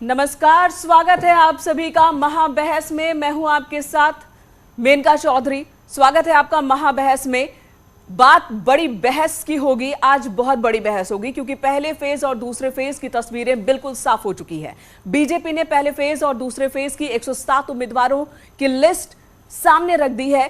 नमस्कार, स्वागत है आप सभी का महाबहस में। मैं हूं आपके साथ मेनका चौधरी। स्वागत है आपका महाबहस में। बात बड़ी बहस की होगी, आज बहुत बड़ी बहस होगी क्योंकि पहले फेज और दूसरे फेज की तस्वीरें बिल्कुल साफ हो चुकी है। बीजेपी ने पहले फेज और दूसरे फेज की 107 उम्मीदवारों की लिस्ट सामने रख दी है।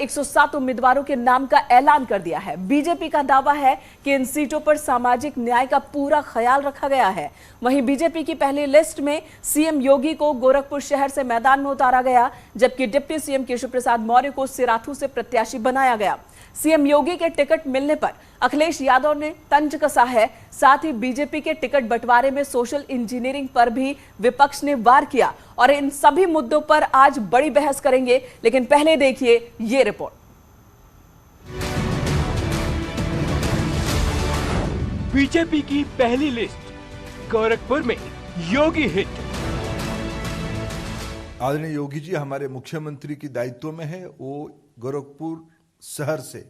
107 उम्मीदवारों के नाम का ऐलान कर दिया है। बीजेपी का दावा है कि इन सीटों पर सामाजिक न्याय का पूरा ख्याल रखा गया है। वहीं बीजेपी की पहली लिस्ट में सीएम योगी को गोरखपुर शहर से मैदान में उतारा गया, जबकि डिप्टी सीएम केशव प्रसाद मौर्य को सिराथू से प्रत्याशी बनाया गया। सीएम योगी के टिकट मिलने पर अखिलेश यादव ने तंज कसा है। साथ ही बीजेपी के टिकट बंटवारे में सोशल इंजीनियरिंग पर भी विपक्ष ने वार किया और इन सभी मुद्दों पर आज बड़ी बहस करेंगे। लेकिन पहले देखिए ये रिपोर्ट। बीजेपी की पहली लिस्ट, गोरखपुर में योगी हिट। आदरणीय योगी जी हमारे मुख्यमंत्री की दायित्व में है। वो गोरखपुर शहर से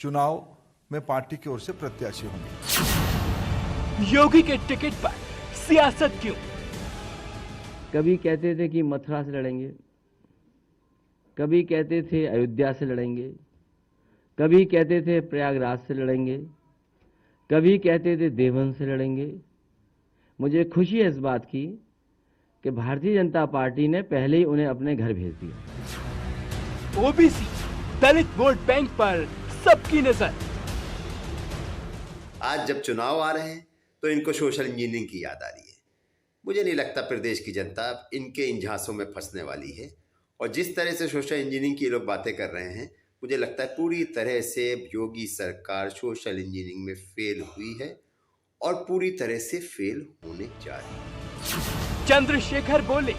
चुनाव में पार्टी की ओर से प्रत्याशी होंगे। योगी के टिकट पर सियासत क्यों? कभी कहते थे कि मथुरा से लड़ेंगे, कभी कहते थे अयोध्या से लड़ेंगे, कभी कहते थे प्रयागराज से लड़ेंगे, कभी कहते थे देवबंद से लड़ेंगे। मुझे खुशी है इस बात की कि भारतीय जनता पार्टी ने पहले ही उन्हें अपने घर भेज दिया। ओबीसी दलित वोट बैंक पर सबकी नजर। आज जब चुनाव आ रहे हैं तो इनको सोशल इंजीनियरिंग की याद आ रही है। मुझे नहीं लगता प्रदेश की जनता इनके इन झांसों में फंसने वाली है। और जिस तरह से सोशल इंजीनियरिंग की लोग बातें कर रहे हैं, मुझे लगता है पूरी तरह से योगी सरकार सोशल इंजीनियरिंग में फेल हुई है और पूरी तरह से फेल होने जा रही है। चंद्रशेखर बोले,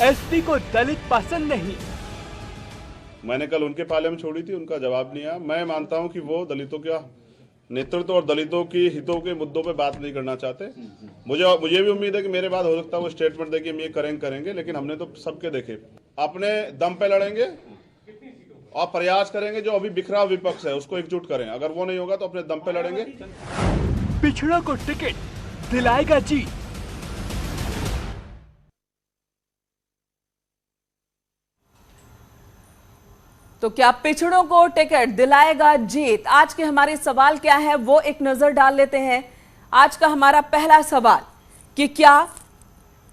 एसपी को दलित पसंद नहीं। मैंने कल उनके पाले में छोड़ी थी, उनका जवाब नहीं आया। मैं मानता हूं कि वो दलितों का नेतृत्व और दलितों की हितों के मुद्दों पे बात नहीं करना चाहते। मुझे भी उम्मीद है कि मेरे बाद हो सकता है वो स्टेटमेंट दे कि हम ये करेंगे, लेकिन हमने तो सबके देखे। अपने दम पे लड़ेंगे और प्रयास करेंगे। जो अभी बिखरा विपक्ष है उसको एकजुट करें। अगर वो नहीं होगा तो अपने दम पे लड़ेंगे। पिछड़ों को टिकट दिलाएगा जी। तो क्या पिछड़ों को टिकट दिलाएगा जीत? आज के हमारे सवाल क्या है वो एक नजर डाल लेते हैं। आज का हमारा पहला सवाल कि क्या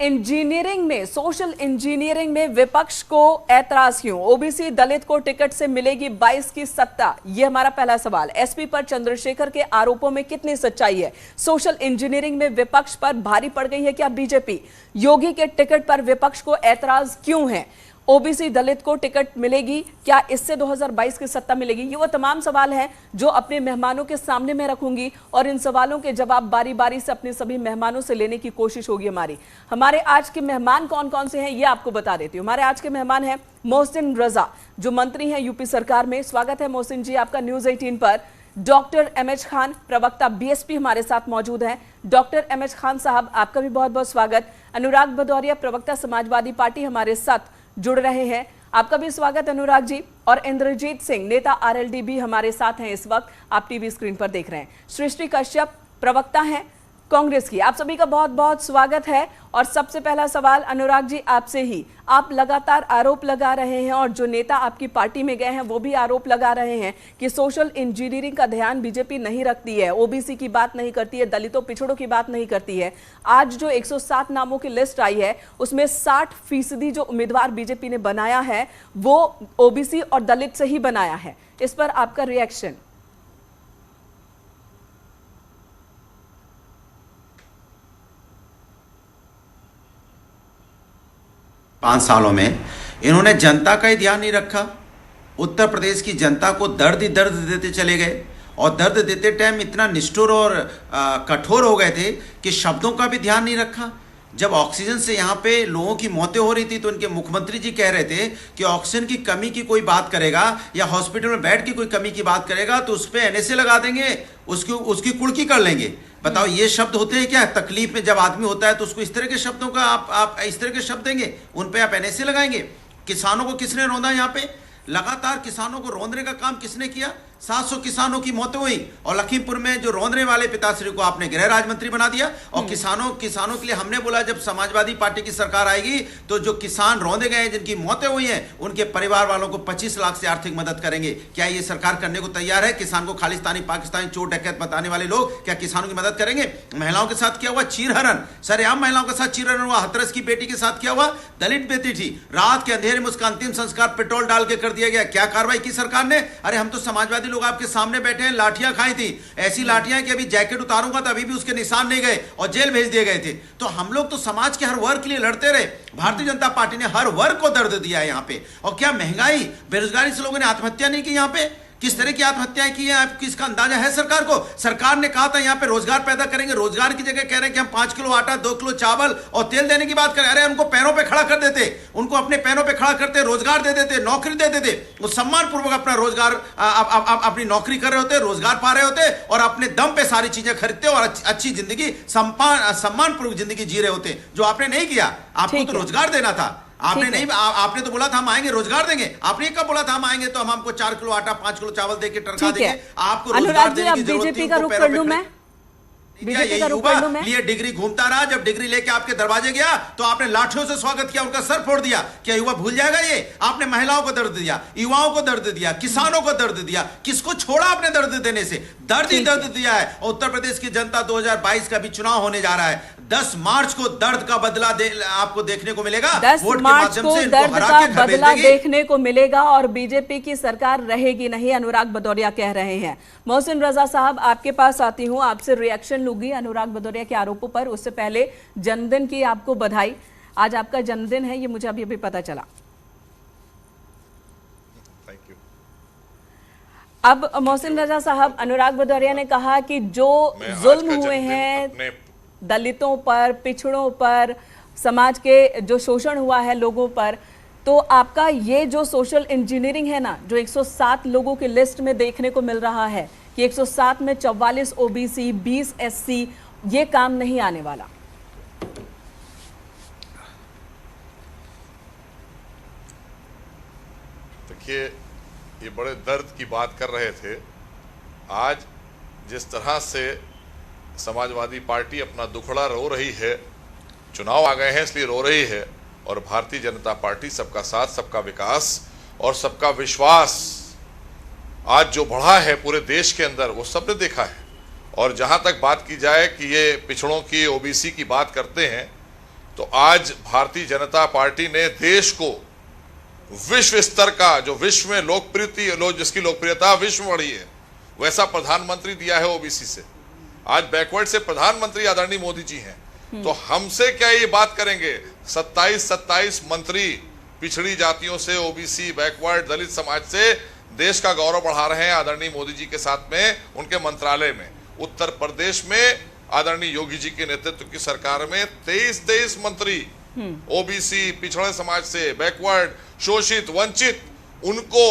इंजीनियरिंग में, सोशल इंजीनियरिंग में विपक्ष को ऐतराज क्यों? ओबीसी दलित को टिकट से मिलेगी 22 की सत्ता, यह हमारा पहला सवाल। एसपी पर चंद्रशेखर के आरोपों में कितनी सच्चाई है? सोशल इंजीनियरिंग में विपक्ष पर भारी पड़ गई है क्या बीजेपी? योगी के टिकट पर विपक्ष को ऐतराज क्यों है? ओबीसी दलित को टिकट मिलेगी क्या? इससे 2022 की सत्ता मिलेगी? ये वो तमाम सवाल हैं जो अपने मेहमानों के सामने मैं रखूंगी और इन सवालों के जवाब बारी बारी से अपने सभी मेहमानों से लेने की कोशिश होगी हमारी। हमारे आज के मेहमान कौन कौन से हैं ये आपको बता देती हूँ। हमारे आज के मेहमान हैं मोहसिन रजा, जो मंत्री हैं यूपी सरकार में। स्वागत है मोहसिन जी आपका न्यूज 18 पर। डॉक्टर एमएच खान, प्रवक्ता बीएसपी, हमारे साथ मौजूद हैं। डॉक्टर एमएच खान साहब आपका भी बहुत बहुत स्वागत। अनुराग भदौरिया, प्रवक्ता समाजवादी पार्टी, हमारे साथ जुड़ रहे हैं। आपका भी स्वागत अनुराग जी। और इंद्रजीत सिंह, नेता आरएलडी, भी हमारे साथ हैं। इस वक्त आप टीवी स्क्रीन पर देख रहे हैं। सृष्टि कश्यप, प्रवक्ता हैं कांग्रेस की। आप सभी का बहुत बहुत स्वागत है। और सबसे पहला सवाल अनुराग जी आपसे ही। आप लगातार आरोप लगा रहे हैं और जो नेता आपकी पार्टी में गए हैं वो भी आरोप लगा रहे हैं कि सोशल इंजीनियरिंग का ध्यान बीजेपी नहीं रखती है, ओबीसी की बात नहीं करती है, दलितों पिछड़ों की बात नहीं करती है। आज जो 107 नामों की लिस्ट आई है उसमें 60% जो उम्मीदवार बीजेपी ने बनाया है वो ओबीसी और दलित से ही बनाया है। इस पर आपका रिएक्शन? 5 सालों में इन्होंने जनता का ही ध्यान नहीं रखा। उत्तर प्रदेश की जनता को दर्द ही दर्द देते चले गए और दर्द देते टाइम इतना निष्ठुर और कठोर हो गए थे कि शब्दों का भी ध्यान नहीं रखा। जब ऑक्सीजन से यहाँ पे लोगों की मौतें हो रही थी तो उनके मुख्यमंत्री जी कह रहे थे कि ऑक्सीजन की कमी की कोई बात करेगा या हॉस्पिटल में बेड की कोई कमी की बात करेगा तो उस पर एनएसए लगा देंगे, उसकी कुड़की कर लेंगे। बताओ ये शब्द होते हैं क्या? तकलीफ में जब आदमी होता है तो उसको इस तरह के शब्दों का आप इस तरह के शब्द देंगे, उन पे आप एनएसए लगाएंगे? किसानों को किसने रौंदा? यहाँ पे लगातार किसानों को रौंदने का काम किसने किया? 700 किसानों की मौतें हुई, और लखीमपुर में जो रौंदने वाले पिताश्री को आपने गृह राज्य मंत्री बना दिया। और किसानों के लिए हमने बोला जब समाजवादी पार्टी की सरकार आएगी तो जो किसान रौंदे गए, जिनकी मौतें हुई हैं, उनके परिवार वालों को 25 लाख से आर्थिक मदद करेंगे। क्या ये सरकार करने को तैयार है? किसान को खालिस्तानी पाकिस्तानी चोर डकैत बताने वाले लोग क्या किसानों की मदद करेंगे? महिलाओं के साथ क्या हुआ? चीरहरण, सरेआम महिलाओं के साथ चीरहरण हुआ। हथरस की बेटी के साथ क्या हुआ? दलित बेटी थी, रात के अंधेरे में उसका अंतिम संस्कार पेट्रोल डाल के कर दिया गया। क्या कार्रवाई की सरकार ने? अरे हम तो समाजवादी लोग आपके सामने बैठे हैं, लाठियां खाई थी, ऐसी लाठियां कि अभी जैकेट उतारूंगा तो अभी भी उसके निशान नहीं गए और जेल भेज दिए गए थे। तो हम लोग तो समाज के हर वर्ग के लिए लड़ते रहे। भारतीय जनता पार्टी ने हर वर्ग को दर्द दिया है यहाँ पे। और क्या महंगाई, बेरोजगारी से लोगों ने आत्महत्या नहीं की? यहाँ पे किस तरह की आत्महत्याएं की हैं, आपको इसका अंदाजा है सरकार को? सरकार ने कहा था यहाँ पे रोजगार पैदा करेंगे, रोजगार की जगह कह रहे हैं कि हम 5 किलो आटा, 2 किलो चावल और तेल देने की बात करें। अरे उनको पैरों पे खड़ा कर देते, उनको अपने पैरों पे खड़ा करते, रोजगार दे देते, नौकरी दे देते, वो सम्मान पूर्वक अपना रोजगार अपनी नौकरी कर रहे होते, रोजगार पा रहे होते और अपने दम पे सारी चीजें खरीदते और अच्छी जिंदगी, सम्मान पूर्वक जिंदगी जी रहे होते, जो आपने नहीं किया। आपको तो रोजगार देना था, आपने नहीं, आपने तो बोला था हम आएंगे रोजगार देंगे। आपने कब बोला था हम आएंगे तो हम आपको 4 किलो आटा, 5 किलो चावल देके टरका देंगे। आपको रोजगार देने की जरूरत बीजेपी का रुख कर लूं मैं? बीजेपी का रुख कर लूं मैं? लिए डिग्री घूमता रहा, जब डिग्री लेके आपके दरवाजे गया तो आपने लाठियों से स्वागत किया, उनका सर फोड़ दिया। क्या युवा भूल जाएगा ये? आपने महिलाओं को दर्द दिया, युवाओं को दर्द दिया, किसानों को दर्द दिया। किसको छोड़ा आपने दर्द देने से? दर्द ही दर्द दिया है। और उत्तर प्रदेश की जनता 2022 का भी चुनाव होने जा रहा है। 10 मार्च को दर्द का बदला आपको देखने को मिलेगा। 10 मार्च को दर्द का बदला देखने को मिलेगा और बीजेपी की सरकार रहेगी नहीं, अनुराग भदौरिया कह रहे हैं। मोहसिन रजा साहब, आपके पास आती हूं, आपसे रिएक्शन लूंगी अनुराग भदौरिया के आरोपों पर। उससे पहले जन्मदिन की आपको बधाई। आज आपका जन्मदिन है, ये मुझे अभी अभी पता चला। Thank you. अब मोहसिन रजा साहब, अनुराग भदौरिया ने कहा कि जो जुल्म हुए हैं दलितों पर, पिछड़ों पर, समाज के जो शोषण हुआ है लोगों पर, तो आपका ये जो सोशल इंजीनियरिंग है ना, जो 107 लोगों की लिस्ट में देखने को मिल रहा है कि 107 में 44 ओबीसी, 20 एससी, ये काम नहीं आने वाला। देखिए, ये बड़े दर्द की बात कर रहे थे। आज जिस तरह से समाजवादी पार्टी अपना दुखड़ा रो रही है, चुनाव आ गए हैं इसलिए रो रही है, और भारतीय जनता पार्टी सबका साथ, सबका विकास और सबका विश्वास आज जो बढ़ा है पूरे देश के अंदर, वो सबने देखा है। और जहां तक बात की जाए कि ये पिछड़ों की, ओबीसी की बात करते हैं, तो आज भारतीय जनता पार्टी ने देश को विश्व स्तर का, जो विश्व में जिसकी लोकप्रियता विश्व में बढ़ी है, वैसा प्रधानमंत्री दिया है ओबीसी से। आज बैकवर्ड से प्रधानमंत्री आदरणीय मोदी जी हैं, तो हमसे क्या ये बात करेंगे? 27 मंत्री पिछड़ी जातियों से, ओबीसी, बैकवर्ड, दलित समाज से देश का गौरव बढ़ा रहे हैं आदरणीय मोदी जी के साथ में, उनके मंत्रालय में। उत्तर प्रदेश में आदरणीय योगी जी के नेतृत्व की सरकार में 23 मंत्री ओबीसी, पिछड़े समाज से, बैकवर्ड, शोषित, वंचित, उनको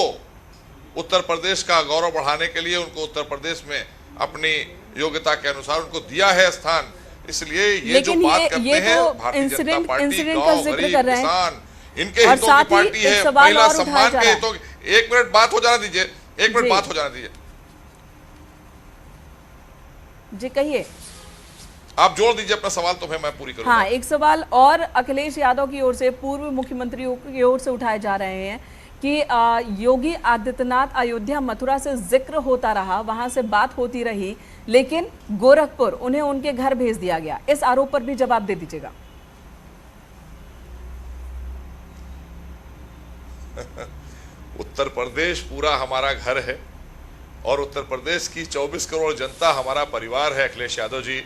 उत्तर प्रदेश का गौरव बढ़ाने के लिए, उनको उत्तर प्रदेश में अपनी योग्यता के अनुसार उनको दिया है स्थान। इसलिए ये जो बात करते हैं भारतीय जनता पार्टी, गांव, गरीब, किसान, इनके हितों की पार्टी है, महिला सम्मान के हितों की। 1 मिनट बात हो जाना दीजिए, 1 मिनट बात हो जाना दीजिए। जी कहिए, आप जोड़ दीजिए अपना सवाल तो मैं पूरी करूंगा। हाँ, एक सवाल और अखिलेश यादव की ओर से, पूर्व मुख्यमंत्रियों की ओर से उठाए जा रहे हैं कि योगी आदित्यनाथ, अयोध्या, मथुरा से जिक्र होता रहा, वहां से बात होती रही, लेकिन गोरखपुर उन्हें उनके घर भेज दिया गया। इस आरोप पर भी जवाब दे दीजिएगा। उत्तर प्रदेश पूरा हमारा घर है और उत्तर प्रदेश की 24 करोड़ जनता हमारा परिवार है। अखिलेश यादव जी,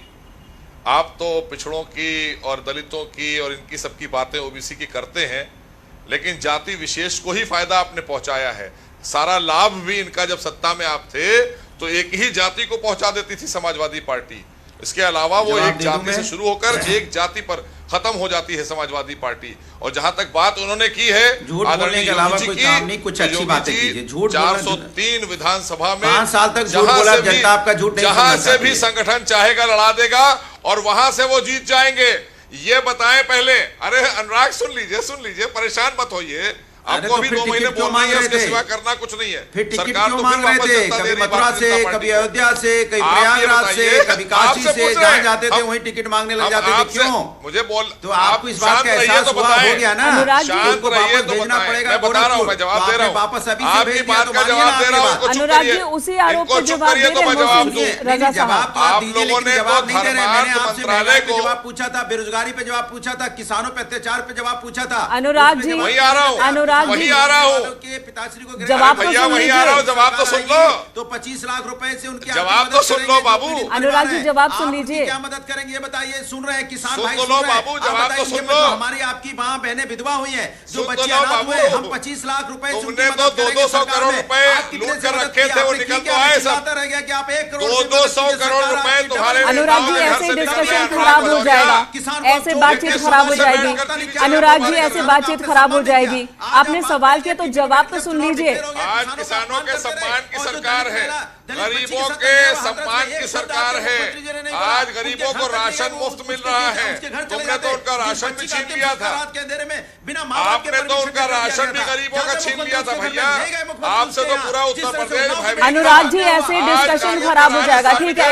आप तो पिछड़ों की और दलितों की और इनकी सबकी बातें ओबीसी की करते हैं, लेकिन जाति विशेष को ही फायदा आपने पहुंचाया है। सारा लाभ भी इनका जब सत्ता में आप थे तो एक ही जाति को पहुंचा देती थी समाजवादी पार्टी। इसके अलावा वो एक जाति से शुरू होकर एक जाति पर खत्म हो जाती है समाजवादी पार्टी। और जहां तक बात उन्होंने की है आदरणीय योगी जी की, कुछ अच्छी बातें कीजिए। 403 विधानसभा में 5 साल तक झूठ बोला, जनता आपका झूठ नहीं जहां से भी संगठन चाहेगा लड़ा देगा और वहां से वो जीत जाएंगे। ये बताएं पहले। अरे अनुराग सुन लीजिए, परेशान मत होइए। आपको अभी 2 महीने बोलना है, उसके सिवा करना कुछ नहीं है। फिर टिकट सरकार क्यों तो मांग रहे थे? कभी मथुरा से, कभी अयोध्या से, कभी प्रयागराज से, कभी काशी से, जहाँ जाते थे वहीं टिकट मांगने लग जाते थे, क्यों? मुझे बोल, तो आपको इस बात का एहसास हो गया ना? शांत रहिए तो भेजना पड़ेगा। मैं बता रहा हूँ, मैं जवाब दे रहा हूँ, वापस अभी आपकी बात का जवाब दे रहा हूँ। अनुराग जी उसी आरोप पर जवाब दे रहे हैं मोहसिन रजा साहब। आप लोगों ने जवाब नहीं दे रहे। मैंने आपसे मंत्रालय को जवाब पूछा था, बेरोजगारी पे जवाब पूछा था, किसानों पे अत्याचार पे जवाब पूछा था। अनुराग जी वही आ रहा हूँ, अनुराग वही जी आ रहा हूँ, पिताश्री को जवाब तो भैया सुन वही आ रहा हूँ, लीजिए। जवाब तो सुन लो। तो 25 लाख रुपए से उनकी जवाब तो सुन लो बाबू। अनुराग जी जवाब सुन लीजिए। क्या मदद करेंगे ये बताइए? सुन रहे हैं किसान सुन भाई, तो सुन लो रहे हैं। बाबू, आप जवाब तो बताइए, सुन लो। जो हमारी आपकी माँ बहनें विधवा हुई हैं, जो सुन तो बच्चे लो अनाथ बाबू। हुए, हम 25 लाख रुपए से उनकी तुमने तो मदद करेंगे 200 सरकार करोड़ में। रुपए आप कितने लूट से कर मदद रखे की? थे, वो आपने निकल की तो क्या? आए सब। चिल्लाता रह गया कि आप 1 करोड़ से 200 मदद कीजिए, करोड़ सरकार रुपए आपकी तुम्हारे डबल अनुराग जी घर ऐसे से डिस्कशन निकल खराब हो जाएगा, किसान ऐसे बातचीत खराब हो जाएगी। अनुराग जी ऐसे बातचीत खराब हो जाएगी। आपने सवाल किया तो जवाब तो सुन लीजिए। आज किसानों के सम्मान की सरकार है, गरीबों के सम्मान की सरकार है। आज गरीबों को राशन मुफ्त मिल रहा है। तुमने तो उनका राशन भी छीन लिया था। आपने तो उनका राशन भी गरीबों का छीन लिया था भैया। आपसे तो पूरा उत्तर प्रदेश भयभीत। अनुराग जी ऐसे डिस्कशन खराब हो जाएगा। ठीक है,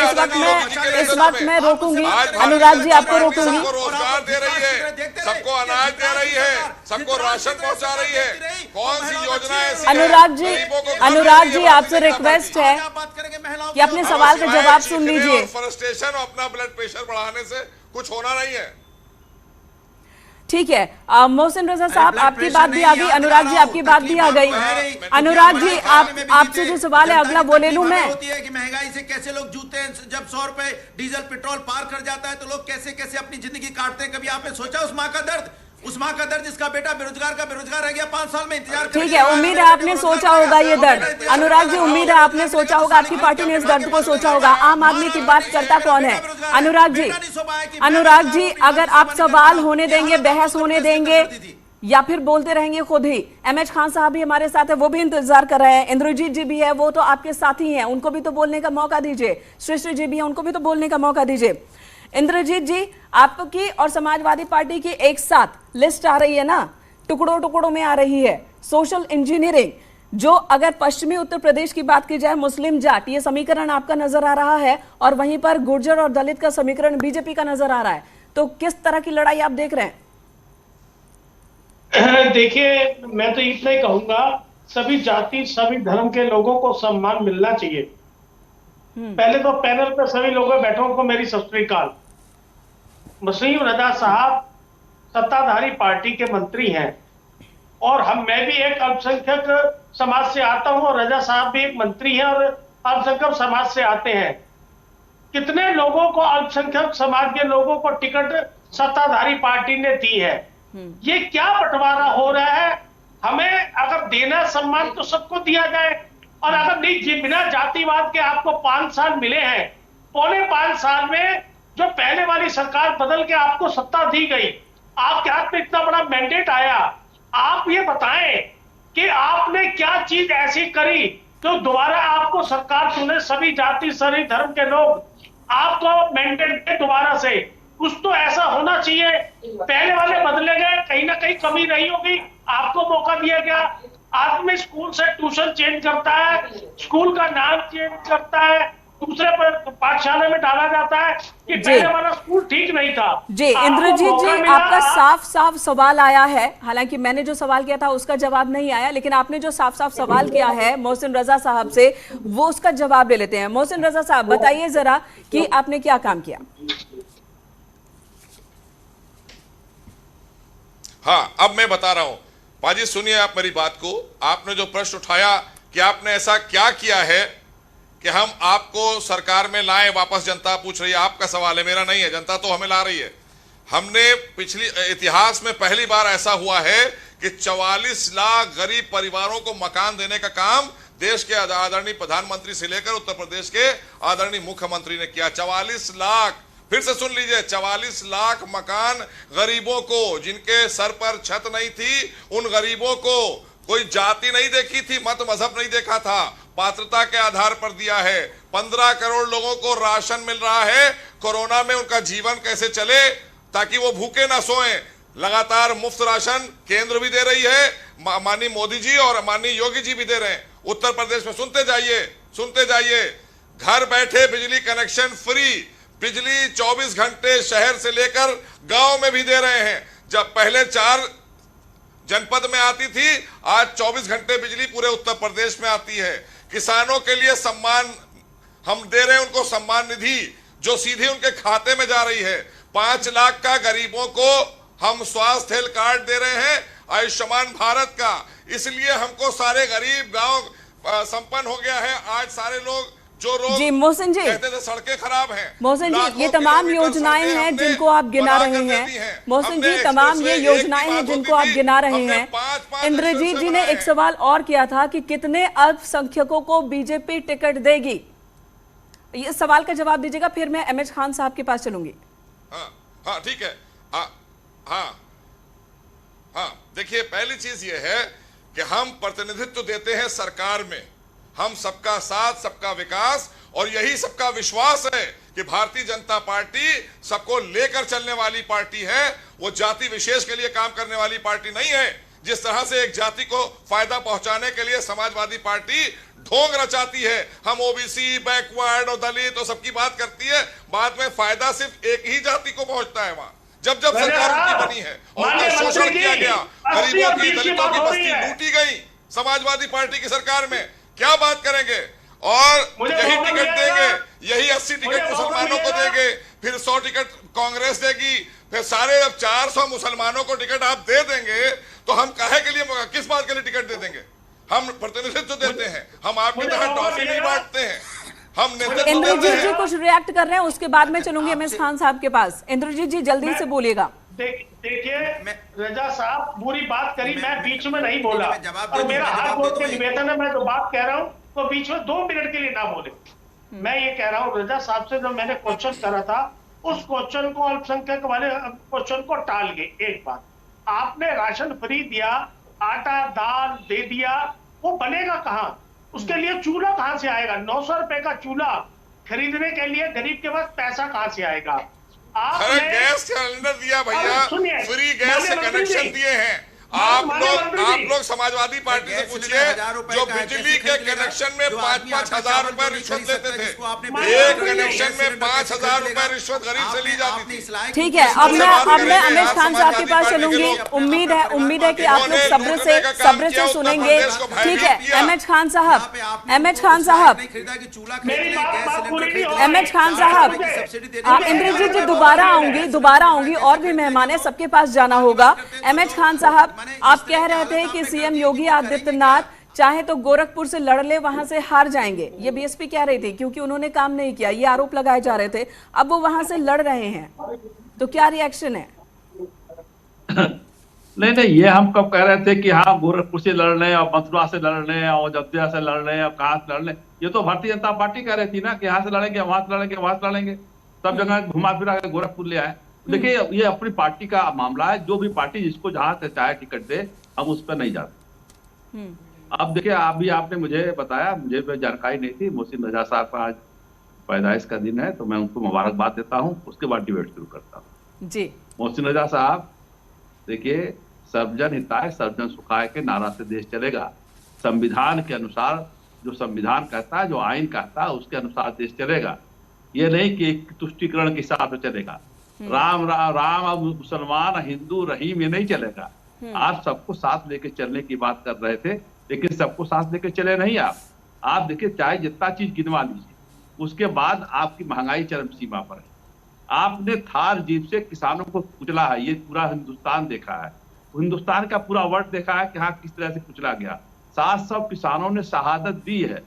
इस वक्त मैं रोकूंगी। अनुराग जी आपको रोकूंगी। सबको रोजगार दे रही है, सबको अनाज दे रही है, सबको राशन पहुंचा रही है। कौन सी योजना ऐसी है? अनुराग जी आपसे रिक्वेस्ट है कि अपने सवाल का जवाब सुन लीजिए। फ्रस्ट्रेशन और अपना ब्लड प्रेशर बढ़ाने से कुछ होना नहीं है। ठीक है, मोहसिन रजा साहब आपकी बात भी आ गई, अनुराग जी आपकी बात भी आ गई। अनुराग जी आपसे जो सवाल है अगला वो ले लूं मैं। होती है कि महंगाई से कैसे लोग जूते हैं, जब 100 रुपए डीजल पेट्रोल पार कर जाता है तो लोग कैसे कैसे अपनी जिंदगी काटते हैं। कभी आपने सोचा उस माँ का दर्द, उस माँ का दर्द जिसका बेटा बेरोजगार रह गया 5 साल में इंतजार। ठीक है, उम्मीद है आपने सोचा होगा ये दर्द। अनुराग जी उम्मीद है आपने सोचा होगा, आपकी पार्टी ने इस दर्द को सोचा होगा। आम आदमी की बात करता कौन है? अनुराग जी अगर आप सवाल होने देंगे, बहस होने देंगे या फिर बोलते रहेंगे खुद ही। एमएच खान साहब भी हमारे साथ है, वो भी इंतजार कर रहे हैं। इंद्रजीत जी भी है, वो तो आपके साथी हैं, उनको भी तो बोलने का मौका दीजिए। सृष्टि जी भी है, उनको भी तो बोलने का मौका दीजिए। इंद्रजीत जी आपकी और समाजवादी पार्टी की एक साथ लिस्ट आ रही है ना, टुकड़ों टुकड़ों में आ रही है। सोशल इंजीनियरिंग, जो अगर पश्चिमी उत्तर प्रदेश की बात की जाए, मुस्लिम जाट, ये समीकरण आपका नजर आ रहा है, और वहीं पर गुर्जर और दलित का समीकरण बीजेपी का नजर आ रहा है। तो किस तरह की लड़ाई आप देख रहे हैं? देखिए, मैं तो इतना ही कहूंगा, सभी जाति सभी धर्म के लोगों को सम्मान मिलना चाहिए। पहले तो पैनल पर सभी लोगों बैठों को मेरी सत श्री अकाल। मोहसिन रजा साहब सत्ताधारी पार्टी के मंत्री हैं और मैं भी एक अल्पसंख्यक समाज से आता हूं, और रजा साहब भी एक मंत्री हैं और अल्पसंख्यक समाज से आते हैं। कितने लोगों को, अल्पसंख्यक समाज के लोगों को टिकट सत्ताधारी पार्टी ने दी है? ये क्या बंटवारा हो रहा है? हमें अगर देना सम्मान तो सबको दिया जाए, और अगर नहीं, बिना जातिवाद के आपको 5 साल मिले हैं, पौने 5 साल में जो पहले वाली सरकार बदल के आपको सत्ता दी गई, आपके हाथ में इतना बड़ा मैंडेट आया, आप ये बताएं कि आपने क्या चीज ऐसी करी जो दोबारा आपको सरकार चुने, सभी जाति सभी धर्म के लोग आपको मैंडेट दे दोबारा से। कुछ तो ऐसा होना चाहिए। पहले वाले बदले गए, कहीं ना कहीं कमी रही होगी, आपको मौका दिया गया। आदमी स्कूल से ट्यूशन चेंज करता है, स्कूल का नाम चेंज करता है, दूसरे पाठशाला में डाला जाता है कि पहले वाला स्कूल ठीक नहीं था। जी इंद्रजीत जी, आपका साफ साफ सवाल आया है। हालांकि मैंने जो सवाल किया था उसका जवाब नहीं आया, लेकिन आपने जो साफ साफ सवाल किया है मोहसिन रजा साहब से, वो उसका जवाब ले लेते हैं। मोहसिन रजा साहब बताइए जरा कि आपने क्या काम किया। हाँ, अब मैं बता रहा हूं। पाजी सुनिए आप मेरी बात को। आपने जो प्रश्न उठाया कि आपने ऐसा क्या किया है कि हम आपको सरकार में लाए, वापस जनता पूछ रही है, आपका सवाल है, मेरा नहीं है, जनता तो हमें ला रही है। हमने पिछली इतिहास में पहली बार ऐसा हुआ है कि 44 लाख गरीब परिवारों को मकान देने का काम देश के आदरणीय प्रधानमंत्री से लेकर उत्तर प्रदेश के आदरणीय मुख्यमंत्री ने किया। 44 लाख, फिर से सुन लीजिए, 44 लाख मकान गरीबों को, जिनके सर पर छत नहीं थी, उन गरीबों को कोई जाति नहीं देखी थी, मत मजहब नहीं देखा था, पात्रता के आधार पर दिया है। 15 करोड़ लोगों को राशन मिल रहा है। कोरोना में उनका जीवन कैसे चले ताकि वो भूखे ना सोएं, लगातार मुफ्त राशन केंद्र भी दे रही है, माननीय मोदी जी और माननीय योगी जी भी दे रहे हैं। उत्तर प्रदेश में सुनते जाइए, घर बैठे बिजली कनेक्शन फ्री, बिजली 24 घंटे शहर से लेकर गांव में भी दे रहे हैं। जब पहले 4 जनपद में आती थी, आज 24 घंटे बिजली पूरे उत्तर प्रदेश में आती है। किसानों के लिए सम्मान हम दे रहे हैं, उनको सम्मान निधि जो सीधे उनके खाते में जा रही है। 5 लाख का गरीबों को हम स्वास्थ्य हेल्थ कार्ड दे रहे हैं, आयुष्मान भारत का। इसलिए हमको सारे गरीब गांव संपन्न हो गया है। आज सारे लोग जो रोग जी मोहसिन जी कहते थे सड़कें खराब हैं, मोहसिन जी ये तमाम योजनाएं हैं जिनको आप गिना रहे हैं। मोहसिन जी तमाम ये योजनाएं हैं जिनको आप गिना रहे हैं। इंद्रजीत जी ने एक सवाल और किया था कि कितने अल्पसंख्यकों को बीजेपी टिकट देगी, ये सवाल का जवाब दीजिएगा, फिर मैं एमएच खान साहब के पास चलूंगी। हाँ ठीक है। हाँ देखिए, पहली चीज ये है कि हम प्रतिनिधित्व देते हैं सरकार में, हम सबका साथ सबका विकास, और यही सबका विश्वास है कि भारतीय जनता पार्टी सबको लेकर चलने वाली पार्टी है। वो जाति विशेष के लिए काम करने वाली पार्टी नहीं है। जिस तरह से एक जाति को फायदा पहुंचाने के लिए समाजवादी पार्टी ढोंग रचाती है, हम ओबीसी, बैकवर्ड और दलित और सबकी बात करती है, बाद में फायदा सिर्फ एक ही जाति को पहुंचता है। वहां जब सरकार उनकी बनी है और उनका शोषण किया गया, गरीबों की, दलितों की बस्ती लूटी गई समाजवादी पार्टी की सरकार में, क्या बात करेंगे? और यही टिकट देंगे, यही 80 टिकट मुसलमानों को देंगे, फिर 100 टिकट कांग्रेस देगी, फिर सारे अब 400 मुसलमानों को टिकट आप दे देंगे, तो हम काहे के लिए, किस बात के लिए टिकट दे देंगे? हम प्रतिनिधित्व देते हैं, हम आपकी तरह टॉफी नहीं बांटते हैं, हम नेतृत्व। इंद्रजीत जी कुछ रिएक्ट कर रहे हैं, उसके बाद में चलूंगी एमएस खान साहब के पास। इंद्रजीत जी जल्दी से बोलिएगा। देखिए रजा साहब पूरी बात करी, मैं बीच में नहीं बोला, और मेरा हाथ जोड़ के निवेदन है, मैं जो बात कह रहा हूँ तो बीच में 2 मिनट के लिए ना बोले। मैं ये कह रहा हूँ रजा साहब से, जब मैंने क्वेश्चन करा था उस क्वेश्चन को, अल्पसंख्यक वाले क्वेश्चन को टाल गए। एक बात, आपने राशन फ्री दिया, आटा दाल दे दिया, वो बनेगा कहाँ? उसके लिए चूल्हा कहाँ से आएगा? 900 रुपए का चूल्हा खरीदने के लिए गरीब के पास पैसा कहाँ से आएगा? आपने गैस सिलेंडर दिया भैया, फ्री गैस से कनेक्शन दिए हैं। आप लोग समाजवादी पार्टी से पूछिए, जो बिजली के कनेक्शन में 5-5 हजार रुपए रिश्वत लेते थे, एक कनेक्शन में 5 हजार रुपए रिश्वत गरीब से ली जाती थी। ठीक है, अब मैं एमएच खान साहब के पास चलूंगी। उम्मीद है कि आप लोग सब्र से सुनेंगे। ठीक है, एमएच खान साहब, इंद्रजीत जी दोबारा आऊंगी, और भी मेहमान है, सबके पास जाना होगा। एमएच खान साहब, आप कह रहे थे कि सीएम योगी आदित्यनाथ चाहे तो गोरखपुर से लड़ ले, वहां से हार जाएंगे, ये बीएसपी कह रही थी, क्योंकि उन्होंने काम नहीं किया, ये आरोप लगाए जा रहे थे। अब वो वहां से लड़ रहे हैं, तो क्या रिएक्शन है? नहीं, ये हम कब कह रहे थे कि हाँ गोरखपुर से लड़ रहे हैं और मथुरा से लड़ रहे हैं और अयोध्या से लड़ रहे हैं और कहाँ से लड़ रहे हैं? ये तो भारतीय जनता पार्टी कह रही थी ना कि यहाँ से लड़ेंगे, वहां से लड़ेंगे, वहां से लड़ेंगे, सब जगह घुमा फिरा के गोरखपुर ले आए। देखिए ये अपनी पार्टी का मामला है, जो भी पार्टी जिसको जहां से चाहे टिकट दे, हम उस पर नहीं जाते। अब देखिए, अभी आपने मुझे बताया, मुझे पे जानकारी नहीं थी, मोहसिन रजा साहब का आज पैदाइश का दिन है, तो मैं उनको मुबारकबाद देता हूँ, उसके बाद डिबेट शुरू करता हूँ। जी मोहसिन रजा साहब, देखिए सर्वजन हिताय सर्वजन सुखाय के नारा से देश चलेगा। संविधान के अनुसार, जो संविधान कहता है, जो आइन कहता है, उसके अनुसार देश चलेगा। ये नहीं कि तुष्टिकरण के हिसाब से चलेगा। राम अब मुसलमान हिंदू रहीम, ये नहीं चलेगा। आप सबको साथ लेके चलने की बात कर रहे थे, लेकिन सबको साथ लेके चले नहीं आप देखिए, चाहे जितना चीज गिनवा लीजिए, उसके बाद आपकी महंगाई चरम सीमा पर है। आपने थार जीप से किसानों को कुचला है, ये पूरा हिंदुस्तान देखा है, हिंदुस्तान का पूरा वर्ल्ड देखा है कि हाँ किस तरह से कुचला गया। 700 किसानों ने शहादत दी है।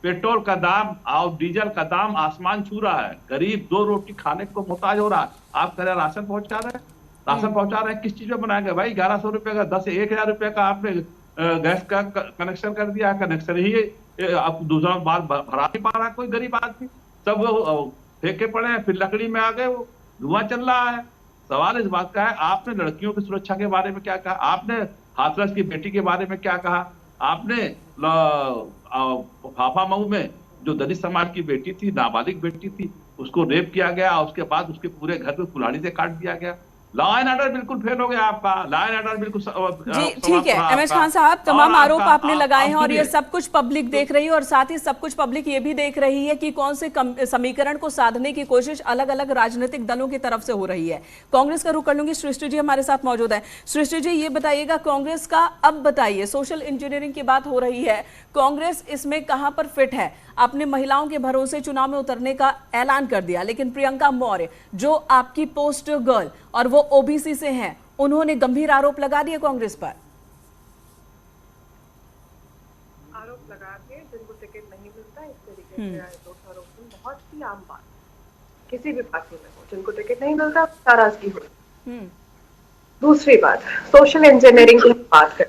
पेट्रोल का दाम और डीजल का दाम आसमान छू रहा है। गरीब 2 रोटी खाने को मोहताज हो रहा है। आप कह रहे राशन पहुंचा रहे हैं, किस चीज में बनाएंगे भाई? 1100 रुपए का, 10,000 रुपए का आपने गैस का कनेक्शन कर दिया। कनेक्शन ही अब दूसरा बार भरा नहीं पा रहा कोई गरीब आदमी, सब फेंके पड़े हैं, फिर लकड़ी में आ गए, वो धुआं चल रहा है। सवाल इस बात का है, आपने लड़कियों की सुरक्षा के बारे में क्या कहा? आपने हाथरस की बेटी के बारे में क्या कहा? आपने फाफा मऊ में जो दलित समाज की बेटी थी, नाबालिग बेटी थी, उसको रेप किया गया, उसके बाद उसके पूरे घर में कुल्हाड़ी से काट दिया गया। लॉ एंड ऑर्डर बिल्कुल फेल हो गया आपका, लॉ एंड ऑर्डर बिल्कुल जी ठीक है एमएच खान साहब, तमाम आरोप आपने लगाए हैं और ये सब कुछ पब्लिक देख रही है और साथ ही सब कुछ पब्लिक ये भी देख रही है कि कौन से समीकरण को साधने की कोशिश अलग अलग राजनीतिक दलों की तरफ से हो रही है। कांग्रेस का रुख कर लूंगी, सृष्टि जी हमारे साथ मौजूद है। सृष्टि जी ये बताइएगा, कांग्रेस का अब बताइए, सोशल इंजीनियरिंग की बात हो रही है, कांग्रेस इसमें कहां पर फिट है? आपने महिलाओं के भरोसे चुनाव में उतरने का ऐलान कर दिया, लेकिन प्रियंका मौर्य जो आपकी पोस्ट गर्ल और वो ओबीसी से हैं, उन्होंने गंभीर आरोप लगा दिए कांग्रेस पर। आरोप लगा के जिनको टिकट नहीं मिलता इस तरीके से दोषारोपण बहुत ही आम बात, किसी भी पार्टी में हो, जिनको टिकट नहीं मिलता नाराजगी हो। दूसरी बात, सोशल इंजीनियरिंग की बात कर,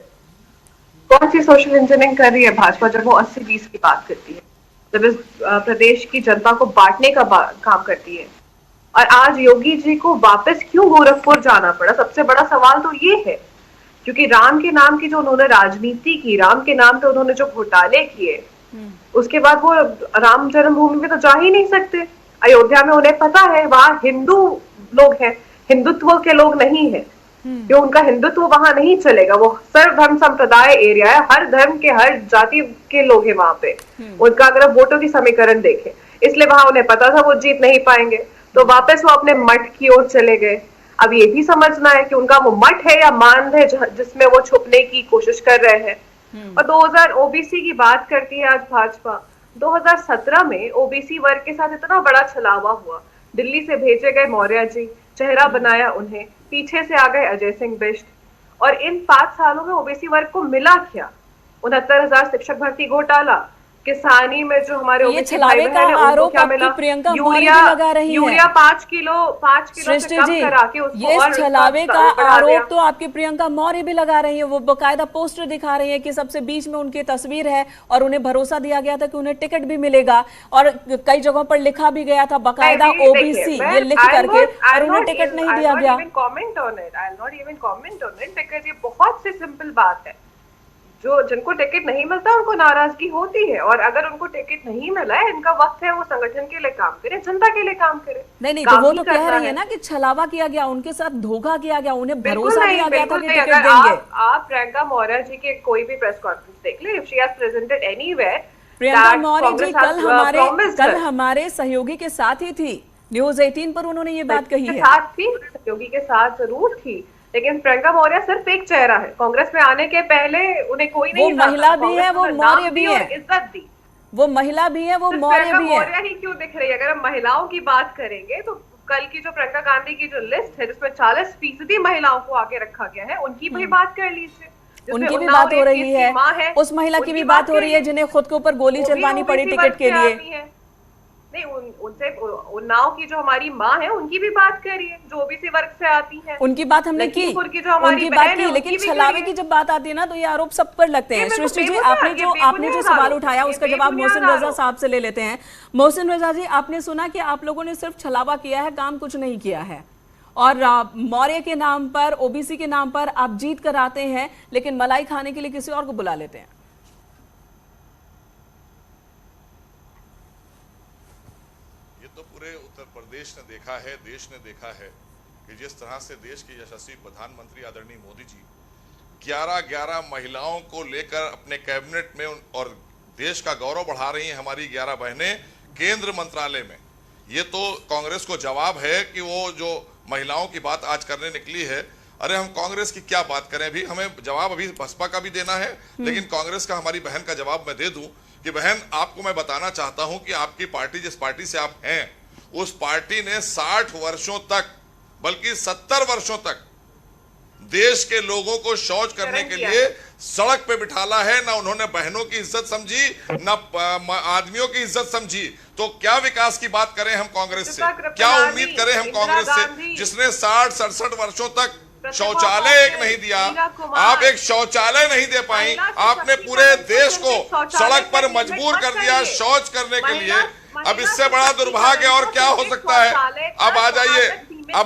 कौन सी सोशल इंजीनियरिंग कर रही है भाजपा जब वो 80-20 की बात करती है, जब इस प्रदेश की जनता को बांटने का काम करती है। और आज योगी जी को वापस क्यों गोरखपुर जाना पड़ा, सबसे बड़ा सवाल तो ये है, क्योंकि राम के नाम की जो उन्होंने राजनीति की, राम के नाम पे उन्होंने जो घोटाले किए, उसके बाद वो राम जन्मभूमि में तो जा ही नहीं सकते। अयोध्या में उन्हें पता है वहां हिंदू लोग हैं, हिंदुत्व के लोग नहीं है, जो उनका हिंदुत्व वहां नहीं चलेगा। वो सर्वधर्म संप्रदाय एरिया है, हर धर्म के हर जाति के लोग हैं वहां पे। उनका अगर वोटों की समीकरण देखें, इसलिए वहां उन्हें पता था वो जीत नहीं पाएंगे, तो वापस वो अपने मठ की ओर चले गए। अब ये भी समझना है कि उनका वो मठ है या मान है जिसमें वो छुपने की कोशिश कर रहे हैं। और 2000 ओबीसी की बात करती है आज भाजपा, 2017 में ओबीसी वर्ग के साथ इतना बड़ा छलावा हुआ, दिल्ली से भेजे गए मौर्य जी, चेहरा बनाया उन्हें, पीछे से आ गए अजय सिंह बिष्ट, और इन 5 सालों में ओबीसी वर्ग को मिला क्या? 69,000 शिक्षक भर्ती घोटाला, किसानी में जो हमारे ओबीसी भाई बहन हैं उनको क्या मिला? यूरिया 5 किलो से कम करा के उसको, ये छलावे का आरोप तो आपकी प्रियंका मौर्य भी लगा रही है। वो बकायदा पोस्टर दिखा रही है कि सबसे बीच में उनकी तस्वीर है और उन्हें भरोसा दिया गया था कि उन्हें टिकट भी मिलेगा, और कई जगहों पर लिखा भी गया था बकायदा ओबीसी ये लिख करके, और उन्हें टिकट नहीं दिया गया। ये बहुत सी सिंपल बात है, जो जिनको टिकट नहीं मिलता उनको नाराजगी होती है, और अगर उनको टिकट नहीं मिला है, इनका वक्त है वो संगठन के लिए काम करे, जनता के लिए काम करे। नहीं तो वो तो कह रही है ना कि छलावा किया गया, उनके साथ धोखा किया गया, उन्हें भरोसा दिया गया था कि टिकट देंगे। आप प्रियंका मौर्य जी के कोई भी प्रेस कॉन्फ्रेंस देख ले, if she has presented anywhere, Priyanka Maurya ji कल हमारे सहयोगी के साथ ही थी, न्यूज 18 पर उन्होंने ये बात कही है। साथ थी, सहयोगी के साथ जरूर थी, लेकिन प्रियंका मौर्य सिर्फ एक चेहरा है। कांग्रेस में आने के पहले उन्हें कोई नहीं, वो महिला भी है, वो मौर्य भी है, इज्जत दी, वो महिला भी है, वो मौर्य भी है। मौर्य ही क्यों दिख रही है? अगर हम महिलाओं की बात करेंगे तो कल की जो प्रियंका गांधी की जो लिस्ट है, जिसमें 40% महिलाओं को आगे रखा गया है, उनकी भी बात कर लीजिए। उन्नकी भी बात हो रही है, उस महिला की भी बात हो रही है जिन्हें खुद के ऊपर गोली चलवानी पड़ी टिकट के लिए। नहीं, उनसे उन्नाव की जो हमारी माँ है उनकी भी बात करिए, जो ओबीसी वर्ग से आती है, उनकी बात हमने की, उनकी बात की, लेकिन छलावे की जब बात आती है ना तो ये आरोप सब पर लगते हैं। सृष्टि जी, आपने जो सवाल उठाया उसका जवाब मोहसिन रजा साहब से ले लेते हैं। मोहसिन रजा जी, आपने सुना कि आप लोगों ने सिर्फ छलावा किया है, काम कुछ नहीं किया है, और मौर्य के नाम पर, ओबीसी के नाम पर आप जीत कर आते हैं, लेकिन मलाई खाने के लिए किसी और को बुला लेते हैं। उत्तर प्रदेश ने देखा है, देश ने देखा है कि जिस तरह से देश के यशस्वी प्रधानमंत्री आदरणीय मोदी जी 11 महिलाओं को लेकर अपने कैबिनेट में और देश का गौरव बढ़ा रही हैं हमारी 11 बहनें केंद्र मंत्रालय में। ये तो कांग्रेस को जवाब है कि वो जो महिलाओं की बात आज करने निकली है, अरे हम कांग्रेस की क्या बात करें, अभी हमें जवाब अभी बसपा का भी देना है, लेकिन कांग्रेस का हमारी बहन का जवाब मैं दे दूं कि बहन, आपको मैं बताना चाहता हूं कि आपकी पार्टी, जिस पार्टी से आप हैं, उस पार्टी ने 60 वर्षों तक, बल्कि 70 वर्षों तक देश के लोगों को शौच करने के लिए सड़क पे बिठाला है। ना उन्होंने बहनों की इज्जत समझी, ना आदमियों की इज्जत समझी। तो क्या विकास की बात करें हम कांग्रेस से, क्या उम्मीद करें हम कांग्रेस से, जिसने 60-67 वर्षों तक शौचालय एक नहीं दिया। आप एक शौचालय नहीं दे पाई, आपने पूरे देश को सड़क पर मजबूर कर दिया शौच करने के लिए। अब इससे बड़ा दुर्भाग्य और क्या हो सकता है। अब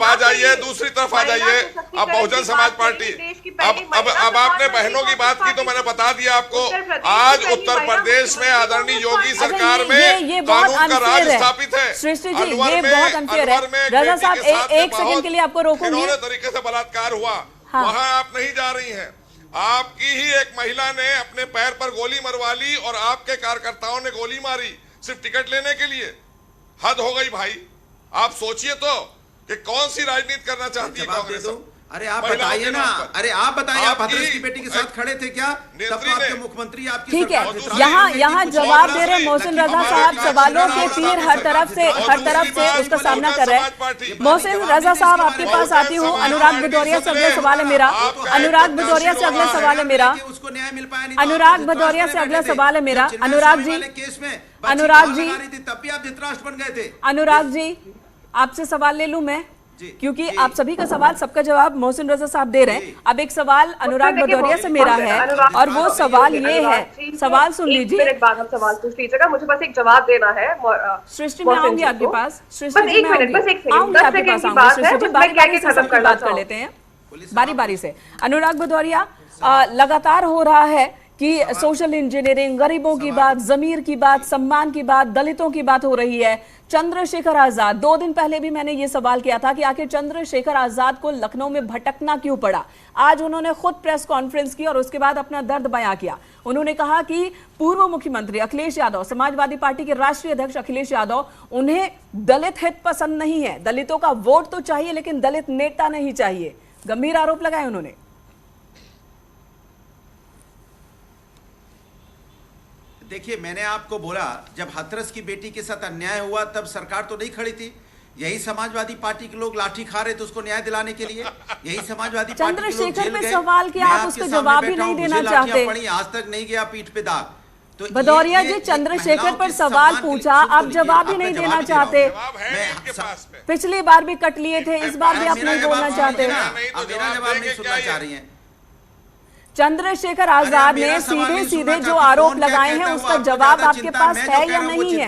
आ जाइए, दूसरी तरफ आ जाइए। अब बहुजन समाज पार्टी, अब आपने बहनों की बात की तो मैंने बता दिया आपको, आज उत्तर प्रदेश में आदरणीय योगी सरकार में कानून का राज स्थापित है। सृष्टि जी, ये बहुत अनफेयर है। रजा साहब, एक सेकंड के लिए आपको रोकूंगी। तरीके से बलात्कार हुआ, वहां आप नहीं जा रही हैं। आपकी ही एक महिला ने अपने पैर पर गोली मरवा ली और आपके कार्यकर्ताओं ने गोली मारी सिर्फ टिकट लेने के लिए। हद हो गई भाई। आप सोचिए तो कि कौन सी राजनीति करना चाहती है कांग्रेस। अरे आप बताइए ना, अरे आप बताइए, आप हाथरस की बेटी के साथ खड़े थे क्या? तब तो आपके मुख्यमंत्री आपकी ठीक है, यहाँ जवाब दे रहे मोहसिन रजा साहब, सवालों के तीर हर तरफ से उसका सामना कर रहे हैं। मोहसिन रजा साहब, आपके पास आती हूँ। अनुराग भदौरिया से अगला सवाल है मेरा। अनुराग भदौरिया से अगला सवाल है मेरा। अनुराग भदौरिया से अगला सवाल है मेरा। अनुराग जी, अनुराग जी, तब भी आप धृतराष्ट्र बन गए थे। अनुराग जी, आपसे सवाल ले लूं मैं, क्योंकि आप सभी का सवाल, सबका जवाब मोहसिन रजा साहब दे रहे हैं। अब एक सवाल अनुराग भदौरिया से मेरा है, और वो सवाल ये है, सवाल सुन लीजिए। एक बार हम सवाल पूछ लीजिएगा, मुझे बस एक जवाब देना है। सृष्टि, मैं आऊंगी आपके पास। सृष्टि जी, मैं आऊंगी आपके पास, सृष्टि जी, बारी-बारी से सबकी बात कर लेते हैं, बारी-बारी से। अनुराग भदौरिया, लगातार हो रहा है कि सोशल इंजीनियरिंग, गरीबों की बात, जमीर की बात, सम्मान की बात, दलितों की बात हो रही है। चंद्रशेखर आजाद, 2 दिन पहले भी मैंने ये सवाल किया था कि आखिर चंद्रशेखर आजाद को लखनऊ में भटकना क्यों पड़ा। आज उन्होंने खुद प्रेस कॉन्फ्रेंस की और उसके बाद अपना दर्द बयां किया। उन्होंने कहा कि पूर्व मुख्यमंत्री अखिलेश यादव, समाजवादी पार्टी के राष्ट्रीय अध्यक्ष अखिलेश यादव, उन्हें दलित हित पसंद नहीं है। दलितों का वोट तो चाहिए, लेकिन दलित नेता नहीं चाहिए। गंभीर आरोप लगाए उन्होंने। देखिए, मैंने आपको बोला, जब हाथरस की बेटी के साथ अन्याय हुआ तब सरकार तो नहीं खड़ी थी। यही समाजवादी पार्टी के लोग लाठी खा रहे थे उसको न्याय दिलाने के लिए। यही समाजवादी पार्टी के लोग जेल गए। चंद्रशेखर पे सवाल किया, आप उसका जवाब भी नहीं देना चाहते। आज तक नहीं गया पीठ पे दाग। तो भदौरिया जी, चंद्रशेखर पर सवाल पूछा, आप जवाब ही नहीं देना चाहते। पिछली बार भी कट लिए थे, इस बार भी आप नहीं बोलना चाहते। मेरा जवाब नहीं सुनना चाह रही है। चंद्रशेखर आजाद ने सीधे जो आरोप लगाए हैं उसका जवाब आपके पास है या नहीं है?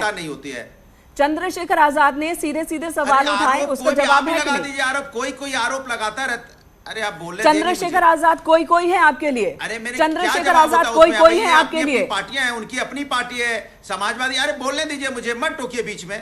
चंद्रशेखर आजाद ने सीधे सवाल उठाए, उसका जवाब है कि नहीं? आरोप कोई आरोप लगाता रहता। अरे आप बोल रहे, चंद्रशेखर आजाद कोई है आपके लिए? चंद्रशेखर आजाद कोई है आपके लिए? पार्टियां हैं, उनकी अपनी पार्टी है समाजवादी। अरे बोलने दीजिए मुझे, मत टोकिए बीच में।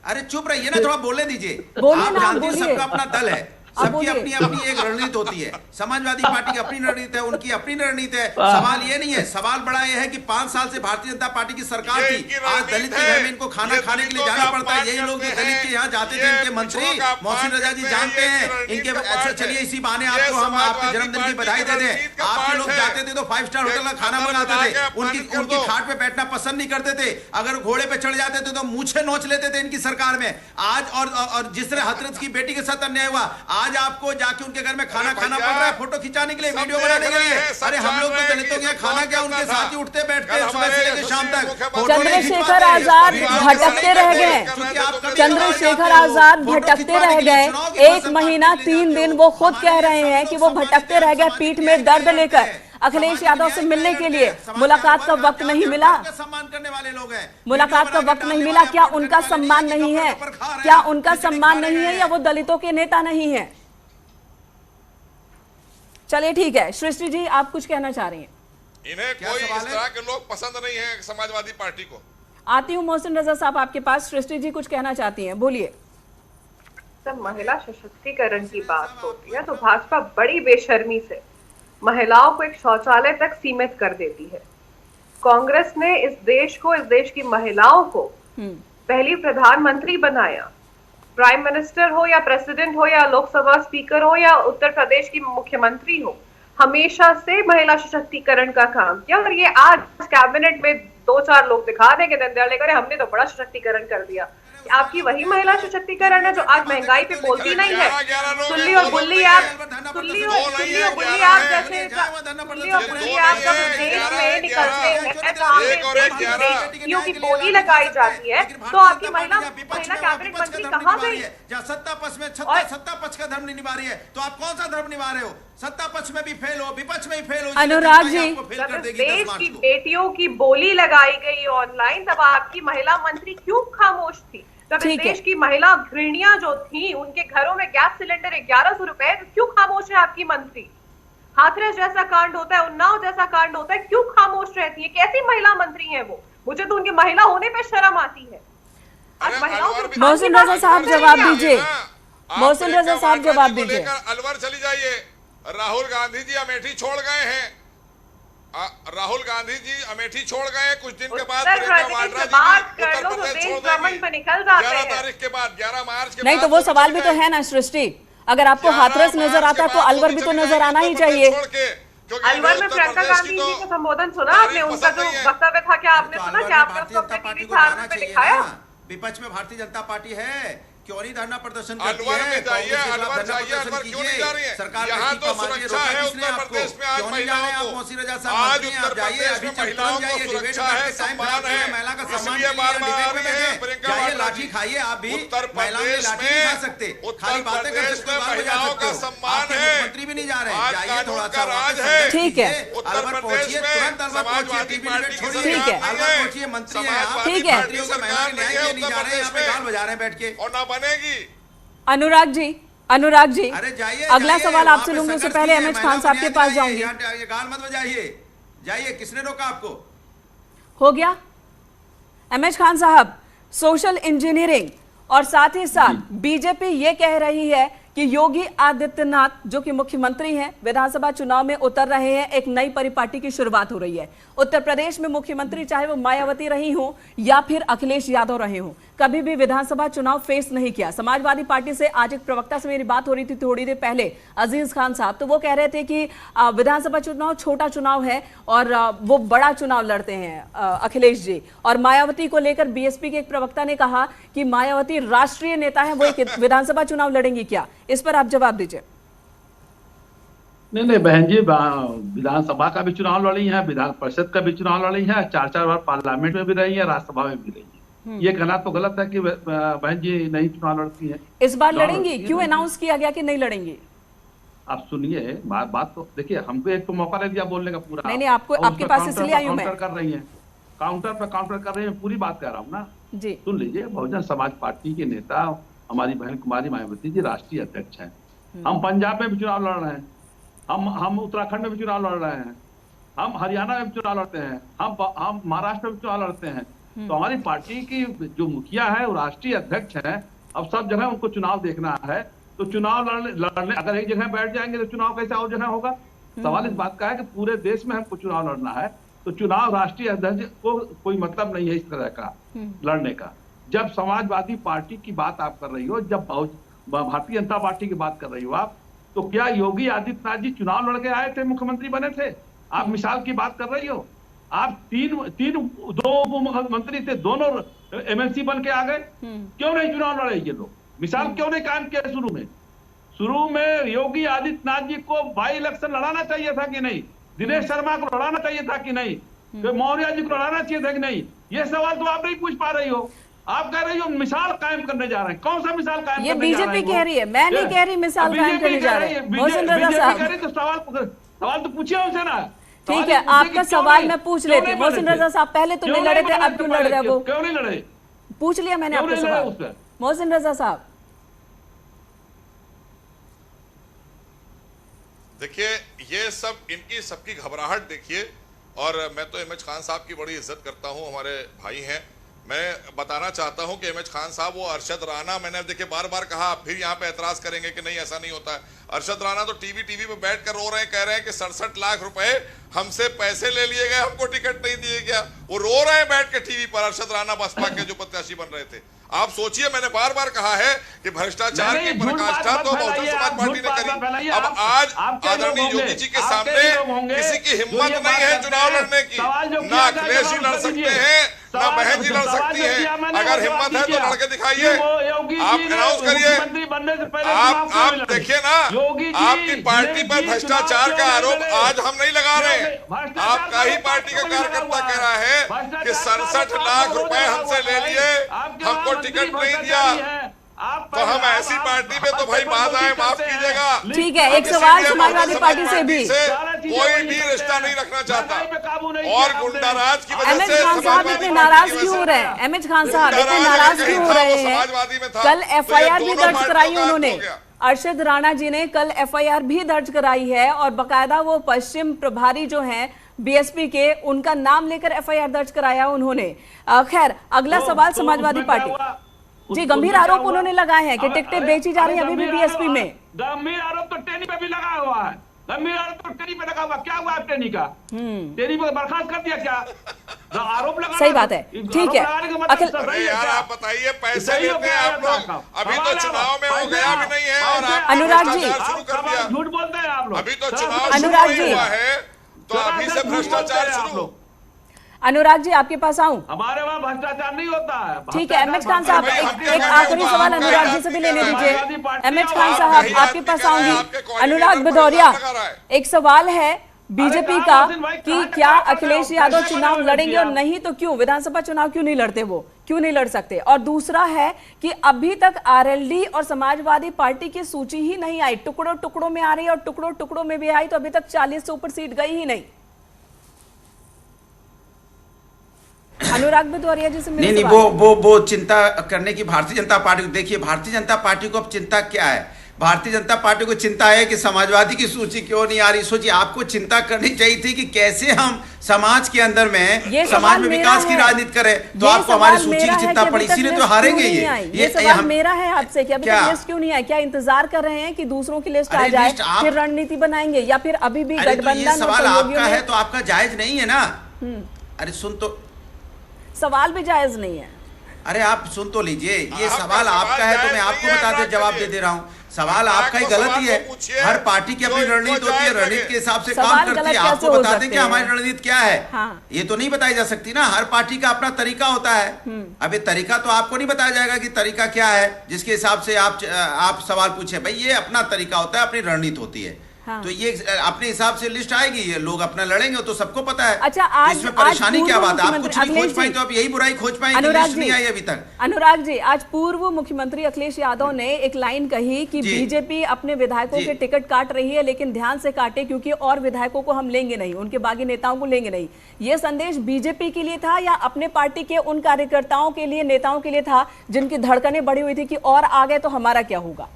अरे चुप रहिए ना, थोड़ा बोलने दीजिए। आप जानते हैं सबका अपना दल है, सबकी अपनी एक रणनीति होती है। समाजवादी पार्टी की अपनी रणनीति है, उनकी अपनी रणनीति है। सवाल ये नहीं है, सवाल बड़ा ये है कि 5 साल से भारतीय जनता पार्टी की सरकार थी, आज दलित के घर में इनको खाना खाने के लिए जाना पड़ता है। यही लोग जो दलित के यहाँ जाते थे, इनके मंत्री मोहसिन रजा जी जानते हैं इनके। चलिए इसी बहाने आपको हम आपके जन्मदिन की बधाई दे दें। आपके लोग जाते थे तो 5 स्टार होटल का खाना बनाते थे, उनकी खाट पे बैठना पसंद नहीं करते थे। अगर घोड़े पे चढ़ जाते थे तो मूछे नोच लेते थे इनकी सरकार में। आज और जिस तरह हाथरस की बेटी के साथ अन्याय हुआ, आज आपको जाके उनके घर में खाना खाना पड़ रहा है, फोटो खिंचाने के लिए, वीडियो बनाने के लिए। अरे हम लोग तो दलितों के खाना क्या, उनके साथ ही उठते बैठते हैं सुबह से लेकर शाम तक। चंद्रशेखर आजाद भटकते रह गए। चंद्रशेखर आजाद भटकते रह गए। 1 महीना 3 दिन वो खुद कह रहे हैं कि वो भटकते रह गए पीठ में दर्द लेकर अखिलेश यादव से मिलने के लिए। मुलाकात का वक्त नहीं मिला, सम्मान करने वाले लोग हैं। मुलाकात का वक्त नहीं मिला। क्या उनका सम्मान नहीं है? क्या उनका सम्मान नहीं है, या वो दलितों के नेता नहीं है? चलिए ठीक है, सृष्टि जी आप कुछ कहना चाह रही हैं? इन्हें कोई इस तरह के लोग पसंद नहीं है समाजवादी पार्टी को। आती हूँ मोहसिन रजा साहब आपके पास। सृष्टि जी कुछ कहना चाहती हैं, बोलिए। जब महिला सशक्तिकरण की बात होती है तो भाजपा बड़ी बेशर्मी से महिलाओं को एक शौचालय तक सीमित कर देती है। कांग्रेस ने इस देश की महिलाओं को पहली प्रधानमंत्री बनाया। प्राइम मिनिस्टर हो या प्रेसिडेंट हो या लोकसभा स्पीकर हो या उत्तर प्रदेश की मुख्यमंत्री हो, हमेशा से महिला सशक्तिकरण का काम किया। और ये आज कैबिनेट में 2-4 लोग दिखा देंगे दंडयाले करे, हमने तो बड़ा सशक्तिकरण कर दिया। आपकी वही महिला सशक्तिकरण है जो आज महंगाई पे बोलती नहीं है। सुल्ली और बुल्ली आप जब देश में निकलते हैं बेटियों की बोली लगाई जाती है, तो आपकी महिला कैबिनेट मंत्री कहाँ गई? सत्ता पक्ष में सत्ता पक्ष का धर्म नहीं निभा रही है, तो आप कौन सा धर्म निभा रहे हो? सत्ता पक्ष में भी फेल हो, विपक्ष में भी फेल हो। अनुराग जी, देश की बेटियों की बोली लगाई गई ऑनलाइन, तब आपकी महिला मंत्री क्यों खामोश थी? तब देश की महिला गृहिणियां जो थी, उनके घरों में गैस सिलेंडर 1100 रुपए, क्यों खामोश है आपकी मंत्री? हाथरस जैसा कांड होता है, उन्नाव जैसा कांड होता है, क्यों खामोश रहती है? कैसी महिला मंत्री है वो? मुझे तो उनके महिला होने पे शर्म आती है। आज महिलाओं के मोहसिन रजा साहब जवाब दीजिए, मोहसिन रजा साहब जवाब दीजिए। अलवर चली जाइए, राहुल गांधी जी अमेठी छोड़ गए हैं, राहुल गांधी जी अमेठी छोड़ गए, कुछ दिन के बाद प्रियंका वाड्रा जी उत्तर प्रदेश छोड़ देंगी 11 तारीख के बाद, 11 मार्च के बाद। नहीं तो वो सवाल भी तो है ना सृष्टि, अगर आपको हाथरस नजर आता है तो अलवर भी तो नजर आना ही चाहिए। अलवर में प्रियंका गांधी जी का संबोधन सुना आपने? उनका जो वक्तव्य था, क्या आपने सुना? क्या आपने उसको अपने टीवी चैनल पे दिखाया? विपक्ष में भारतीय जनता पार्टी है, क्यों नहीं धरना प्रदर्शन करती अलवर है? में जाइए, अलवर जाइए, अलवर क्यों नहीं जा रही है? सरकार यहाँ तो सुरक्षा है उत्तर प्रदेश में आज महिलाओं को, आज उत्तर प्रदेश में महिलाओं को सुरक्षा है, सम्मान है, इसलिए बार बार आ रही है प्रियंका वाड्रा जी। खाइए आप भी, उत्तर प्रदेश में उत्तर प्रदेश में महिलाओं का सम्मान है, मंत्री भी नहीं जा रहे, आज कानून का राज है। ठीक है, उत्तर प्रदेश में समाजवादी पार्टी की ठीक है, पहुंचिए, मंत्री हैं आप, ठीक है, मंत्रियों का महिला न्याय के लिए नहीं जा रहे, यहाँ पे गाल बजा रहे हैं बैठ के, और ना बनेगी। अनुराग जी, अनुराग जी, अरे जाइए, अगला सवाल आपसे लूंगी, उससे पहले एमएच खान साहब के पास जाऊंगी। ये गाल मत बजाइए, जाइए, किसने रोका आपको? हो गया एमएच खान साहब, सोशल इंजीनियरिंग और साथ ही साथ बीजेपी ये कह रही है कि योगी आदित्यनाथ जो कि मुख्यमंत्री हैं विधानसभा चुनाव में उतर रहे हैं, एक नई परिपाटी की शुरुआत हो रही है। उत्तर प्रदेश में मुख्यमंत्री चाहे वो मायावती रही हो या फिर अखिलेश यादव रहे हो, कभी भी विधानसभा चुनाव फेस नहीं किया। समाजवादी पार्टी से आज एक प्रवक्ता से मेरी बात हो रही थी थोड़ी देर पहले, अजीज खान साहब, तो वो कह रहे थे कि विधानसभा चुनाव छोटा चुनाव है और वो बड़ा चुनाव लड़ते हैं अखिलेश जी। और मायावती को लेकर बीएसपी के एक प्रवक्ता ने कहा कि मायावती राष्ट्रीय नेता है, वो एक विधानसभा चुनाव लड़ेंगी क्या? इस पर आप जवाब दीजिए। नहीं बहन जी, विधानसभा का भी चुनाव लड़ी है, विधान परिषद का भी चुनाव लड़ी है, 4-4 बार पार्लियामेंट में भी रही है, राज्यसभा में भी रही है। ये कहना तो गलत है कि बहन जी नहीं चुनाव लड़ती है। इस बार लड़ेंगी? क्यों अनाउंस किया गया कि नहीं लड़ेंगी? आप सुनिए, बात तो देखिए, हमको एक तो मौका दे दिया बोलने का पूरा। नहीं, आपको आपके पास इसलिए आई हूं मैं। काउंटर कर रही है, काउंटर पे काउंटर कर रही है, पूरी बात कह रहा हूँ ना जी। सुन लीजिए, बहुजन समाज पार्टी के नेता हमारी बहन कुमारी मायावती जी राष्ट्रीय अध्यक्ष हैं। हम पंजाब में भी चुनाव लड़ रहे हैं, हम उत्तराखंड में भी चुनाव लड़ रहे हैं, हम हरियाणा में भी चुनाव लड़ते हैं, हम महाराष्ट्र में भी चुनाव लड़ते हैं। तो हमारी पार्टी की जो मुखिया है वो राष्ट्रीय अध्यक्ष है। अब सब जगह उनको चुनाव देखना है, तो चुनाव लड़ने अगर एक जगह बैठ जाएंगे तो चुनाव कैसे और जगह होगा? सवाल इस बात का है कि पूरे देश में हमको चुनाव लड़ना है, तो चुनाव राष्ट्रीय अध्यक्ष को कोई मतलब नहीं है इस तरह का लड़ने का। जब समाजवादी पार्टी की बात आप कर रही हो, जब भारतीय जनता पार्टी की बात कर रही हो आप, तो क्या योगी आदित्यनाथ जी चुनाव लड़के आए थे, मुख्यमंत्री बने थे? आप मिसाल की बात कर रही हो। आप दो उप मंत्री थे, दोनों एमएलसी बन के आ गए, क्यों नहीं चुनाव लड़े ये लोग? मिसाल क्यों नहीं कायम किया? शुरू में योगी आदित्यनाथ जी को बाई इलेक्शन लड़ाना चाहिए था कि नहीं? दिनेश शर्मा को लड़ाना चाहिए था कि नहीं? मौर्य जी को लड़ाना चाहिए था कि नहीं? ये सवाल तो आप नहीं पूछ पा रही हो। आप कह रही हो मिसाल कायम करने जा रहे हैं। कौन सा मिसाल कायम ये करने जा रहे हैं? बीजेपी कह रही है, मैं नहीं कह रही मिसाल कायम करने जा रहे हैं। मोहसिन रजा साहब, तो सवाल तो पूछिए उनसे ना। ठीक है, आपका सवाल मैं पूछ लेती हूँ। मोहसिन रजा साहब, पहले तो नहीं लड़े थे, अब क्यों लड़ रहे वो? क्यों नहीं लड़े? पूछ लिया मैंने आपका सवाल। मोहसिन रजा साहब, देखिए, ये सब इनकी सबकी घबराहट देखिए, और मैं तो एमएच खान साहब की बड़ी इज्जत करता हूं, हमारे भाई हैं। मैं बताना चाहता हूं कि एमएच खान साहब, वो अरशद राणा, मैंने देखिए बार बार कहा, फिर यहाँ पे एतराज करेंगे कि नहीं ऐसा नहीं होता है। अरशद राणा तो टीवी पे बैठकर रो रहे हैं, कह रहे हैं कि 67 लाख रुपए हमसे पैसे ले लिए गए, हमको टिकट नहीं दिए गया। वो रो रहे हैं बैठ के टीवी पर, अरशद राणा बसपा के जो प्रत्याशी बन रहे थे। आप सोचिए, मैंने बार बार कहा है कि भ्रष्टाचार की पराकाष्ठा तो बहुजन समाज पार्टी ने करी। अब आज आदरणीय योगी जी के सामने किसी की हिम्मत नहीं है चुनाव लड़ने की। ना अखिलेश जी लड़ सकते हैं, ना बहन जी लड़ सकती है। अगर हिम्मत है तो लड़के दिखाइए, आप अनाउंस करिए। आप देखिए ना, आपकी पार्टी पर भ्रष्टाचार का आरोप आज हम नहीं लगा रहे, आपका ही पार्टी का कार्यकर्ता कह रहा है कि 67 लाख रुपए हमसे ले लिए, हमको टिकट नहीं दिया। तो हम ऐसी पार्टी में तो भाई बात आए, माफ कीजिएगा। ठीक है, एक सवाल समाजवादी पार्टी से भी, कोई भी रिश्ता नहीं रखना चाहता, और गुंडाराज की वजह एमएच से खान साहब इतने नाराज क्यों हो रहे हैं? एमएच खान साहब इतने नाराज क्यों हो रहे हैं? कल एफआईआर भी दर्ज कराई उन्होंने, अरशद राणा जी ने कल एफआईआर भी दर्ज कराई है और बकायदा वो पश्चिम प्रभारी जो हैं बीएसपी के, उनका नाम लेकर एफआईआर दर्ज कराया उन्होंने। खैर, अगला सवाल समाजवादी पार्टी जी, गंभीर आरोप उन्होंने लगाए हैं कि टिकटें बेची जा रही है अभी भी बीएसपी में। गंभीर आरोप तो टेनी पे भी लगा हुआ है, गंभीर आरोप तो टेनी पे लगा हुआ। क्या हुआ है टेनी का? टेनी को बर्खास्त कर दिया क्या? आरोप लगा, सही बात है, ठीक है। यार आप बताइए, पैसे लेते हैं आप लोग, अभी तो चुनाव में हो गया भी नहीं है और आप अनुराग जी शुरू कर दिया। झूठ बोलते हैं आप लोग। अभी तो चुनाव अनुराग शुरू जी हुआ है तो अभी से भ्रष्टाचार शुरू। अनुराग जी आपके पास आऊं? हमारे वहाँ भ्रष्टाचार नहीं होता है। ठीक है, एमएच खान साहब एक आखिरी सवाल अनुराग जी से भी लेने दीजिए। एमएच खान साहब आपके पास आऊंगी। अनुराग भदौरिया, एक सवाल है बीजेपी का कि क्या अखिलेश यादव चुनाव लड़ेंगे और नहीं तो क्यों? विधानसभा चुनाव क्यों नहीं लड़ते, वो क्यों नहीं लड़ सकते? और दूसरा है कि अभी तक आरएलडी और समाजवादी पार्टी की सूची ही नहीं आई, टुकड़ों टुकड़ों में आ रही है और टुकड़ों टुकड़ों में भी आई तो अभी तक 40 से ऊपर सीट गई ही नहीं। अनुराग भदौरिया जी से नहीं, वो चिंता करने की भारतीय जनता पार्टी को। देखिए, भारतीय जनता पार्टी को अब चिंता क्या है? भारतीय जनता पार्टी को चिंता है कि समाजवादी की सूची क्यों नहीं आ रही। सोचिए, आपको चिंता करनी चाहिए थी कि कैसे हम समाज के अंदर में समाज में विकास की राजनीति करें, तो आपको हमारी सूची की चिंता पड़ी, इसीलिए तो हारेंगे। ये सवाल मेरा है आपसे कि अभी तक लिस्ट क्यों नहीं आई? क्या इंतजार कर रहे हैं कि दूसरों की लिस्ट आ जाए फिर रणनीति बनाएंगे, या फिर अभी भी गठबंधन? सवाल आपका है तो आपका जायज नहीं है ना। अरे सुन तो, सवाल भी जायज नहीं है। अरे आप सुन तो लीजिए, ये सवाल आपका है तो मैं आपको बता दे, जवाब दे रहा हूँ। सवाल आपका ही गलत ही है। हर पार्टी की अपनी रणनीति होती है, रणनीति के हिसाब से काम करती है। आपको बता दें कि हमारी रणनीति क्या है। हाँ। ये तो नहीं बताई जा सकती ना, हर पार्टी का अपना तरीका होता है। अब ये तरीका तो आपको नहीं बताया जाएगा कि तरीका क्या है जिसके हिसाब से आप सवाल पूछे। भाई ये अपना तरीका होता है, अपनी रणनीति होती है। हाँ। तो ये अपने हिसाब से लिस्ट आएगी, ये लोग अपना लड़ेंगे, तो सबको पता है। अच्छा, आज इसमें परेशानी क्या बात है? आप कुछ नहीं खोज पाए तो आप यही बुराई खोज पाए कि लिस्ट नहीं आई अभी तक। अनुराग जी, आज पूर्व मुख्यमंत्री अखिलेश यादव ने एक लाइन कही कि बीजेपी अपने विधायकों के टिकट काट रही है, लेकिन ध्यान से काटे क्योंकि और विधायकों को हम लेंगे नहीं, उनके बागी नेताओं को लेंगे नहीं। ये संदेश बीजेपी के लिए था या अपने पार्टी के उन कार्यकर्ताओं के लिए, नेताओं के लिए था जिनकी धड़कनें बढ़ी हुई थी कि और आ गए तो हमारा क्या होगा?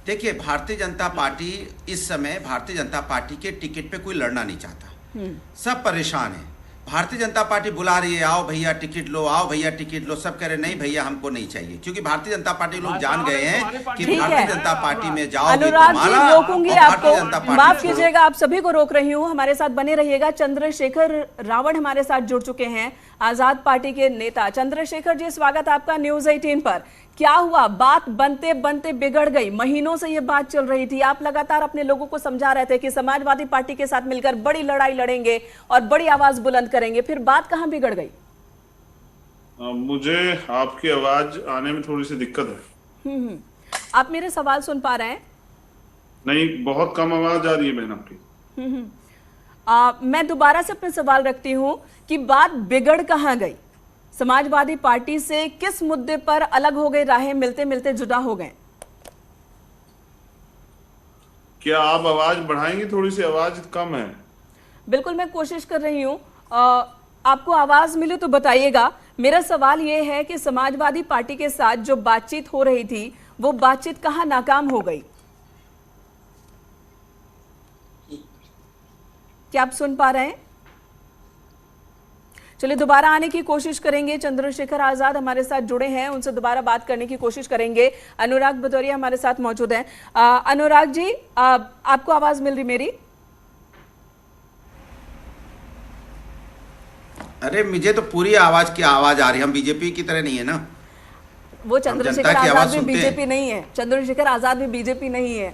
देखिए, भारतीय जनता पार्टी इस समय भारतीय जनता पार्टी के टिकट पे कोई लड़ना नहीं चाहता। सब परेशान है। भारतीय जनता पार्टी बुला रही है, आओ भैया टिकट लो, आओ भैया टिकट लो। सब कह रहे नहीं भैया हमको नहीं चाहिए, क्योंकि भारतीय जनता पार्टी लोग जान गए हैं कि भारतीय जनता पार्टी में जाओगे तो माला। रोकूंगी आपको, माफ कीजिएगा, आप सभी को रोक रही हूँ, हमारे साथ बने रहिएगा। चंद्रशेखर रावण हमारे साथ जुड़ चुके हैं, आजाद पार्टी के नेता। चंद्रशेखर जी, स्वागत आपका न्यूज 18 पर। क्या हुआ? बात बनते बनते बिगड़ गई। महीनों से ये बात चल रही थी, आप लगातार अपने लोगों को समझा रहे थे कि समाजवादी पार्टी के साथ मिलकर बड़ी लड़ाई लड़ेंगे और बड़ी आवाज बुलंद करेंगे, फिर बात कहां बिगड़ गई? मुझे आपकी आवाज आने में थोड़ी सी दिक्कत है। आप मेरे सवाल सुन पा रहे हैं? नहीं, बहुत कम आवाज आ रही है बहन आपकी। मैं दोबारा से अपने सवाल रखती हूं कि बात बिगड़ कहां गई? समाजवादी पार्टी से किस मुद्दे पर अलग हो गए, राहें मिलते मिलते जुदा हो गए? क्या आप आवाज बढ़ाएंगे? थोड़ी सी आवाज कम है। बिल्कुल, मैं कोशिश कर रही हूं। आपको आवाज मिले तो बताइएगा। मेरा सवाल यह है कि समाजवादी पार्टी के साथ जो बातचीत हो रही थी, वो बातचीत कहां नाकाम हो गई? क्या आप सुन पा रहे हैं? चलिए, दोबारा आने की कोशिश करेंगे। चंद्रशेखर आजाद हमारे साथ जुड़े हैं, उनसे दोबारा बात करने की कोशिश करेंगे। अनुराग भदौरिया हमारे साथ मौजूद हैं। अनुराग जी, आपको आवाज मिल रही मेरी? अरे मुझे तो पूरी आवाज आ रही है। हम बीजेपी की तरह नहीं है ना। वो चंद्रशेखर आजाद भी बीजेपी नहीं है। चंद्रशेखर आजाद भी बीजेपी नहीं है।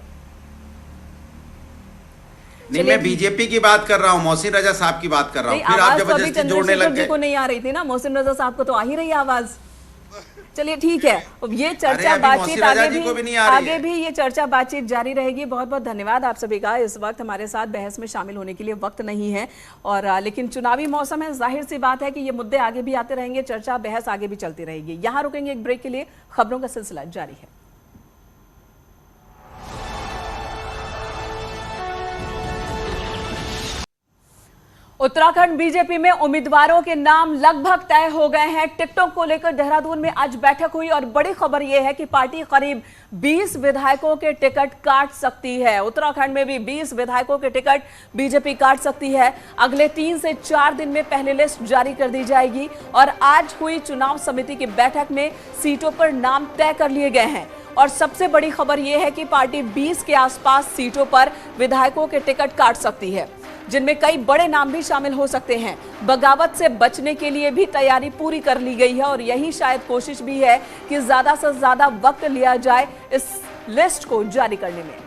नहीं, मैं बीजेपी की बात कर रहा हूँ, मोहसिन रजा साहब की बात कर रहा हूँ। फिर आप जबरदस्ती जोड़ने लग गए। को नहीं आ रही थी ना, मोहसिन रजा साहब को तो आ ही रही आवाज। चलिए ठीक है, ये चर्चा बातचीत आगे भी ये चर्चा बातचीत जारी रहेगी। बहुत बहुत धन्यवाद आप सभी का। इस वक्त हमारे साथ बहस में शामिल होने के लिए वक्त नहीं है, और लेकिन चुनावी मौसम है, जाहिर सी बात है कि ये मुद्दे आगे भी आते रहेंगे, चर्चा बहस आगे भी चलती रहेगी। यहाँ रुकेंगे एक ब्रेक के लिए, खबरों का सिलसिला जारी है। उत्तराखंड बीजेपी में उम्मीदवारों के नाम लगभग तय हो गए हैं। टिकटों को लेकर देहरादून में आज बैठक हुई और बड़ी खबर यह है कि पार्टी करीब 20 विधायकों के टिकट काट सकती है। उत्तराखंड में भी 20 विधायकों के टिकट बीजेपी काट सकती है। अगले 3 से 4 दिन में पहली लिस्ट जारी कर दी जाएगी और आज हुई चुनाव समिति की बैठक में सीटों पर नाम तय कर लिए गए हैं। और सबसे बड़ी खबर यह है कि पार्टी 20 के आसपास सीटों पर विधायकों के टिकट काट सकती है, जिनमें कई बड़े नाम भी शामिल हो सकते हैं। बगावत से बचने के लिए भी तैयारी पूरी कर ली गई है और यही शायद कोशिश भी है कि ज्यादा से ज्यादा वक्त लिया जाए इस लिस्ट को जारी करने में।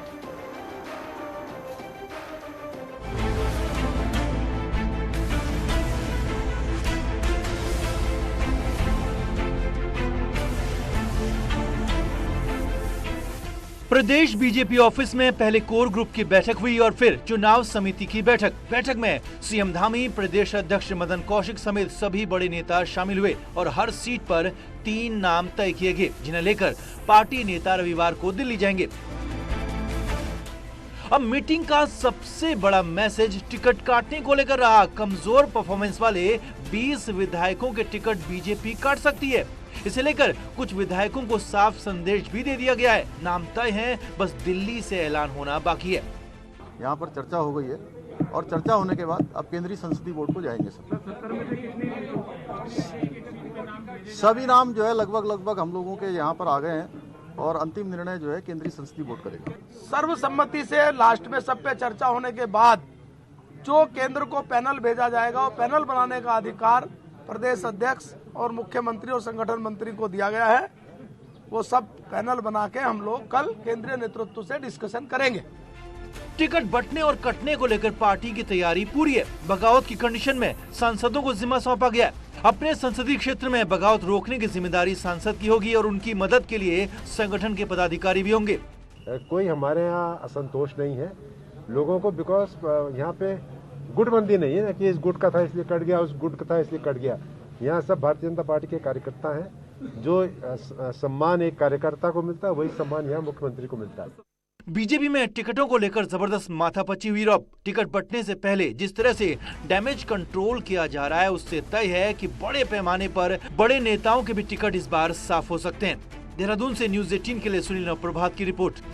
प्रदेश बीजेपी ऑफिस में पहले कोर ग्रुप की बैठक हुई और फिर चुनाव समिति की बैठक में सीएम धामी, प्रदेश अध्यक्ष मदन कौशिक समेत सभी बड़े नेता शामिल हुए और हर सीट पर 3 नाम तय किए गए, जिन्हें लेकर पार्टी नेता रविवार को दिल्ली जाएंगे। अब मीटिंग का सबसे बड़ा मैसेज टिकट काटने को लेकर रहा। कमजोर परफॉर्मेंस वाले 20 विधायकों के टिकट बीजेपी काट सकती है। इसे लेकर कुछ विधायकों को साफ संदेश भी दे दिया गया है। नाम तय है, बस दिल्ली से ऐलान होना बाकी है। यहाँ पर चर्चा हो गई है और चर्चा होने के बाद अब केंद्रीय संसदीय बोर्ड को जाएंगे। सभी नाम जो है लगभग हम लोगों के यहाँ पर आ गए हैं और अंतिम निर्णय जो है केंद्रीय संसदीय बोर्ड करेगा। सर्वसम्मति से लास्ट में सब पे चर्चा होने के बाद जो केंद्र को पैनल भेजा जाएगा और पैनल बनाने का अधिकार प्रदेश अध्यक्ष और मुख्यमंत्री और संगठन मंत्री को दिया गया है। वो सब पैनल बना के हम लोग कल केंद्रीय नेतृत्व से डिस्कशन करेंगे। टिकट बंटने और कटने को लेकर पार्टी की तैयारी पूरी है। बगावत की कंडीशन में सांसदों को जिम्मा सौंपा गया है। अपने संसदीय क्षेत्र में बगावत रोकने की जिम्मेदारी सांसद की होगी और उनकी मदद के लिए संगठन के पदाधिकारी भी होंगे। कोई हमारे यहाँ असंतोष नहीं है लोगों को, बिकॉज यहाँ पे गुटबंदी नहीं है कि इस गुट का था इसलिए कट गया, उस गुट का था इसलिए कट गया। यहाँ सब भारतीय जनता पार्टी के कार्यकर्ता हैं। जो सम्मान एक कार्यकर्ता को मिलता है वही सम्मान यहाँ मुख्यमंत्री को मिलता है। बीजेपी में टिकटों को लेकर जबरदस्त माथापच्ची हुई। अब टिकट बंटने से पहले जिस तरह से डैमेज कंट्रोल किया जा रहा है, उससे तय है कि बड़े पैमाने पर बड़े नेताओं के भी टिकट इस बार साफ हो सकते हैं। देहरादून से न्यूज़ 18 के लिए सुनील प्रभात की रिपोर्ट।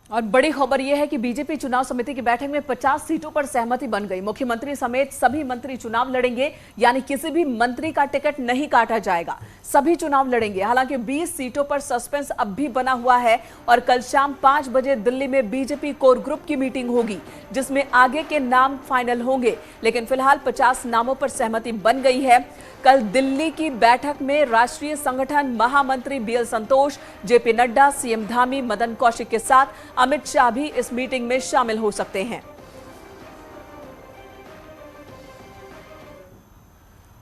और बड़ी खबर यह है कि बीजेपी चुनाव समिति की बैठक में 50 सीटों पर सहमति बन गई। मुख्यमंत्री समेत सभी मंत्री चुनाव लड़ेंगे, यानी किसी भी मंत्री का टिकट नहीं काटा जाएगा, सभी चुनाव लड़ेंगे। हालांकि 20 सीटों पर सस्पेंस अब भी बना हुआ है और कल शाम 5 बजे दिल्ली में बीजेपी कोर ग्रुप की मीटिंग होगी, जिसमें आगे के नाम फाइनल होंगे। लेकिन फिलहाल 50 नामों पर सहमति बन गई है। कल दिल्ली की बैठक में राष्ट्रीय संगठन महामंत्री बीएल संतोष, जेपी नड्डा, सीएम धामी, मदन कौशिक के साथ अमित शाह भी इस मीटिंग में शामिल हो सकते हैं।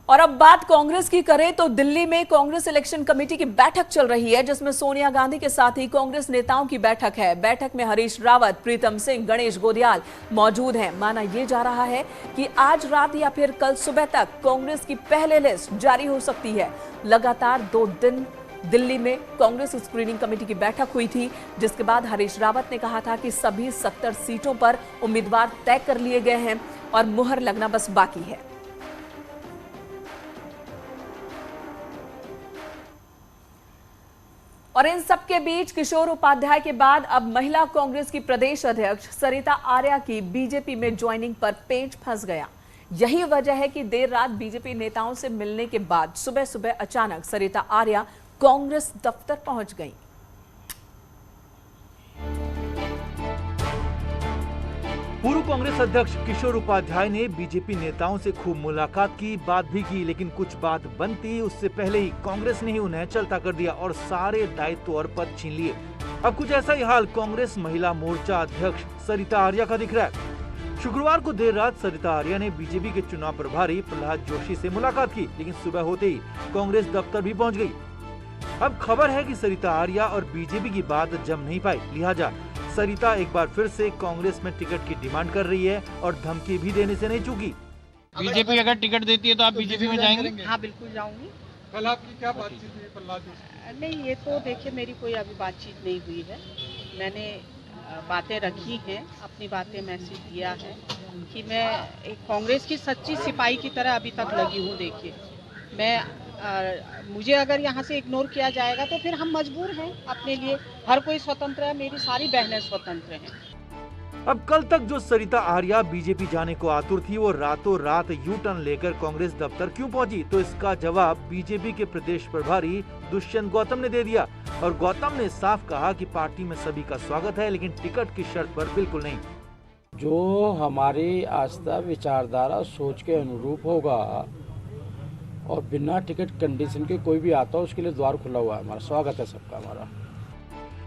और अब बात कांग्रेस की करें तो दिल्ली में कांग्रेस इलेक्शन कमेटी की बैठक चल रही है, जिसमें सोनिया गांधी के साथ ही कांग्रेस नेताओं की बैठक है। बैठक में हरीश रावत, प्रीतम सिंह, गणेश गोदियाल मौजूद हैं। माना यह जा रहा है कि आज रात या फिर कल सुबह तक कांग्रेस की पहली लिस्ट जारी हो सकती है। लगातार 2 दिन दिल्ली में कांग्रेस स्क्रीनिंग कमेटी की बैठक हुई थी, जिसके बाद हरीश रावत ने कहा था कि सभी 70 सीटों पर उम्मीदवार तय कर लिए गए हैं और मुहर लगना बस बाकी है। और इन सबके बीच किशोर उपाध्याय के बाद अब महिला कांग्रेस की प्रदेश अध्यक्ष सरिता आर्या की बीजेपी में ज्वाइनिंग पर पेंच फंस गया। यही वजह है कि देर रात बीजेपी नेताओं से मिलने के बाद सुबह सुबह अचानक सरिता आर्या कांग्रेस दफ्तर पहुंच गई। पूर्व कांग्रेस अध्यक्ष किशोर उपाध्याय ने बीजेपी नेताओं से खूब मुलाकात की, बात भी की, लेकिन कुछ बात बनती उससे पहले ही कांग्रेस ने ही उन्हें चलता कर दिया और सारे दायित्व और पद छीन लिए। अब कुछ ऐसा ही हाल कांग्रेस महिला मोर्चा अध्यक्ष सरिता आर्या का दिख रहा है। शुक्रवार को देर रात सरिता आर्या ने बीजेपी के चुनाव प्रभारी प्रहलाद जोशी से मुलाकात की, लेकिन सुबह होते ही कांग्रेस दफ्तर भी पहुंच गई। अब खबर है कि सरिता आर्या और बीजेपी की बात जम नहीं पाई, लिहाजा सरिता एक बार फिर से कांग्रेस में टिकट की डिमांड कर रही है और धमकी भी देने से नहीं चूकी। बीजेपी अगर टिकट देती है तो आप बीजेपी में जाएंगे? हाँ, बिल्कुल जाऊंगी। कल आपकी क्या बातचीत हुई प्रहलाद जी से? नहीं, ये तो देखिए मेरी कोई अभी बातचीत नहीं हुई है। मैंने बातें रखी हैं, अपनी बातें मैसेज दिया है कि मैं एक कांग्रेस की सच्ची सिपाही की तरह अभी तक लगी हूँ। देखिए, मुझे अगर यहाँ से इग्नोर किया जाएगा तो फिर हम मजबूर हैं अपने लिए। हर कोई स्वतंत्र है, मेरी सारी बहनें स्वतंत्र हैं। अब कल तक जो सरिता आर्या बीजेपी जाने को आतुर थी, वो रातों रात यू टर्न लेकर कांग्रेस दफ्तर क्यों पहुंची? तो इसका जवाब बीजेपी के प्रदेश प्रभारी दुष्यंत गौतम ने दे दिया। और गौतम ने साफ कहा कि पार्टी में सभी का स्वागत है, लेकिन टिकट की शर्त पर बिल्कुल नहीं। जो हमारी आस्था, विचारधारा, सोच के अनुरूप होगा और बिना टिकट कंडीशन के कोई भी आता हो, उसके लिए द्वार खुला हुआ है, हमारा स्वागत है सबका। हमारा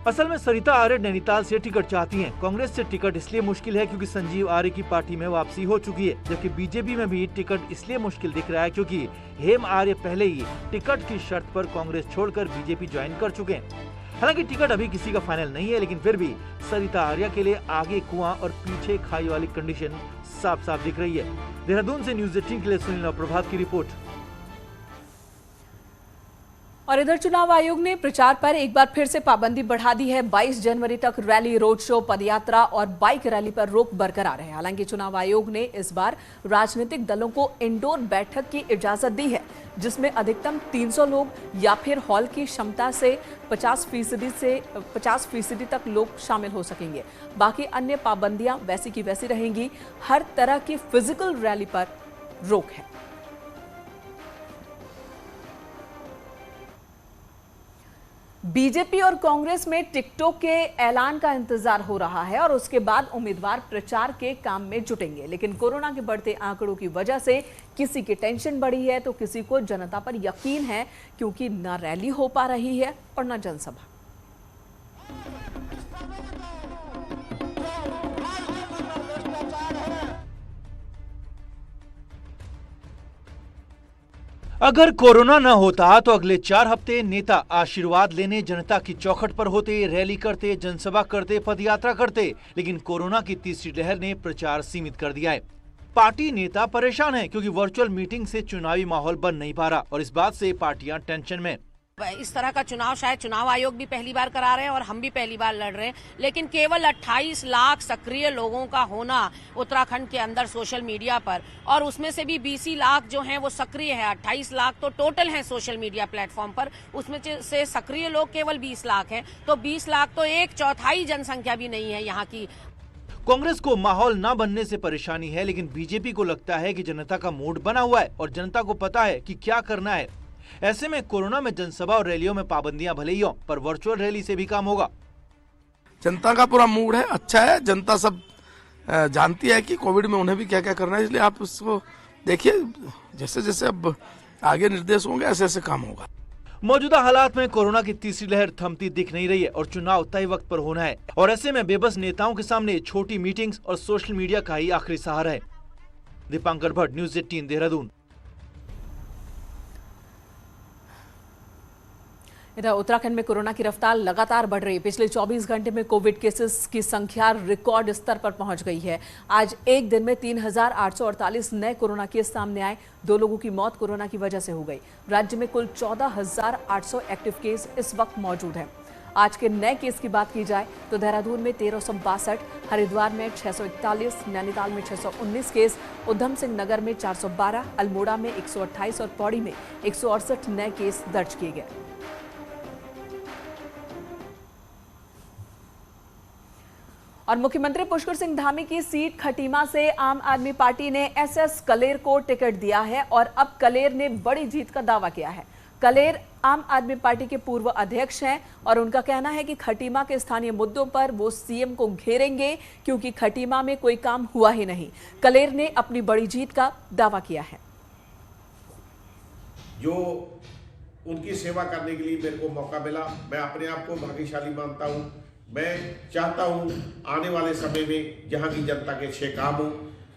असल में सरिता आर्य नैनीताल से टिकट चाहती हैं। कांग्रेस से टिकट इसलिए मुश्किल है क्योंकि संजीव आर्य की पार्टी में वापसी हो चुकी है, जबकि बीजेपी में भी टिकट इसलिए मुश्किल दिख रहा है क्योंकि हेम आर्य पहले ही टिकट की शर्त पर कांग्रेस छोड़कर बीजेपी ज्वाइन कर चुके हैं। हालांकि टिकट अभी किसी का फाइनल नहीं है, लेकिन फिर भी सरिता आर्य के लिए आगे कुआं और पीछे खाई वाली कंडीशन साफ साफ दिख रही है। देहरादून से न्यूज 18 के लिए सुनील प्रभात की रिपोर्ट। और इधर चुनाव आयोग ने प्रचार पर एक बार फिर से पाबंदी बढ़ा दी है। 22 जनवरी तक रैली, रोड शो, पदयात्रा और बाइक रैली पर रोक बरकरार है। हालांकि चुनाव आयोग ने इस बार राजनीतिक दलों को इंडोर बैठक की इजाजत दी है, जिसमें अधिकतम 300 लोग या फिर हॉल की क्षमता से 50% तक लोग शामिल हो सकेंगे। बाकी अन्य पाबंदियां वैसी की वैसी रहेंगी। हर तरह की फिजिकल रैली पर रोक है। बीजेपी और कांग्रेस में टिकटों के ऐलान का इंतजार हो रहा है और उसके बाद उम्मीदवार प्रचार के काम में जुटेंगे। लेकिन कोरोना के बढ़ते आंकड़ों की वजह से किसी की टेंशन बढ़ी है तो किसी को जनता पर यकीन है, क्योंकि न रैली हो पा रही है और न जनसभा। अगर कोरोना न होता तो अगले 4 हफ्ते नेता आशीर्वाद लेने जनता की चौखट पर होते, रैली करते, जनसभा करते, पदयात्रा करते। लेकिन कोरोना की तीसरी लहर ने प्रचार सीमित कर दिया है। पार्टी नेता परेशान हैं क्योंकि वर्चुअल मीटिंग से चुनावी माहौल बन नहीं पा रहा और इस बात से पार्टियां टेंशन में। इस तरह का चुनाव शायद चुनाव आयोग भी पहली बार करा रहे हैं और हम भी पहली बार लड़ रहे हैं, लेकिन केवल 28 लाख सक्रिय लोगों का होना उत्तराखंड के अंदर सोशल मीडिया पर, और उसमें से भी 20 लाख जो हैं वो सक्रिय है। 28 लाख तो टोटल हैं सोशल मीडिया प्लेटफॉर्म पर, उसमें से सक्रिय लोग केवल 20 लाख हैं। तो 20 लाख तो 1/4 जनसंख्या भी नहीं है यहाँ की। कांग्रेस को माहौल न बनने से परेशानी है, लेकिन बीजेपी को लगता है कि जनता का मूड बना हुआ है और जनता को पता है कि क्या करना है। ऐसे में कोरोना में जनसभा और रैलियों में पाबंदियां भले ही हो, पर वर्चुअल रैली से भी काम होगा। जनता का पूरा मूड है, अच्छा है। जनता सब जानती है कि कोविड में उन्हें भी क्या क्या करना है, इसलिए आप उसको देखिए। जैसे जैसे अब आगे निर्देश होंगे ऐसे ऐसे काम होगा। मौजूदा हालात में कोरोना की तीसरी लहर थमती दिख नहीं रही है और चुनाव तय वक्त पर होना है, और ऐसे में बेबस नेताओं के सामने छोटी मीटिंग्स और सोशल मीडिया का ही आखिरी सहारा है। दीपांकर भट्ट, न्यूज 18 देहरादून। इधर उत्तराखंड में कोरोना की रफ्तार लगातार बढ़ रही है। पिछले 24 घंटे में कोविड केसेस की संख्या रिकॉर्ड स्तर पर पहुंच गई है। आज एक दिन में 3,848 नए कोरोना केस सामने आए। 2 लोगों की मौत कोरोना की वजह से हो गई। राज्य में कुल 14,800 एक्टिव केस इस वक्त मौजूद हैं। आज के नए केस की बात की जाए तो देहरादून में 1362, हरिद्वार में 641, नैनीताल में 619 केस, उधम सिंह नगर में 412, अल्मोड़ा में 128 और पौड़ी में 168 नए केस दर्ज किए गए। और मुख्यमंत्री पुष्कर सिंह धामी की सीट खटीमा से आम आदमी पार्टी ने एसएस कलेर को टिकट दिया है और अब कलेर ने बड़ी जीत का दावा किया है। कलेर आम आदमी पार्टी के पूर्व अध्यक्ष हैं और उनका कहना है कि खटीमा के स्थानीय मुद्दों पर वो सीएम को घेरेंगे, क्योंकि खटीमा में कोई काम हुआ ही नहीं। कलेर ने अपनी बड़ी जीत का दावा किया है। जो उनकी सेवा करने के लिए मेरे को मौका मिला, मैं अपने आप को भाग्यशाली मानता हूँ। मैं चाहता हूँ आने वाले समय में यहाँ की जनता के अच्छे काम हो,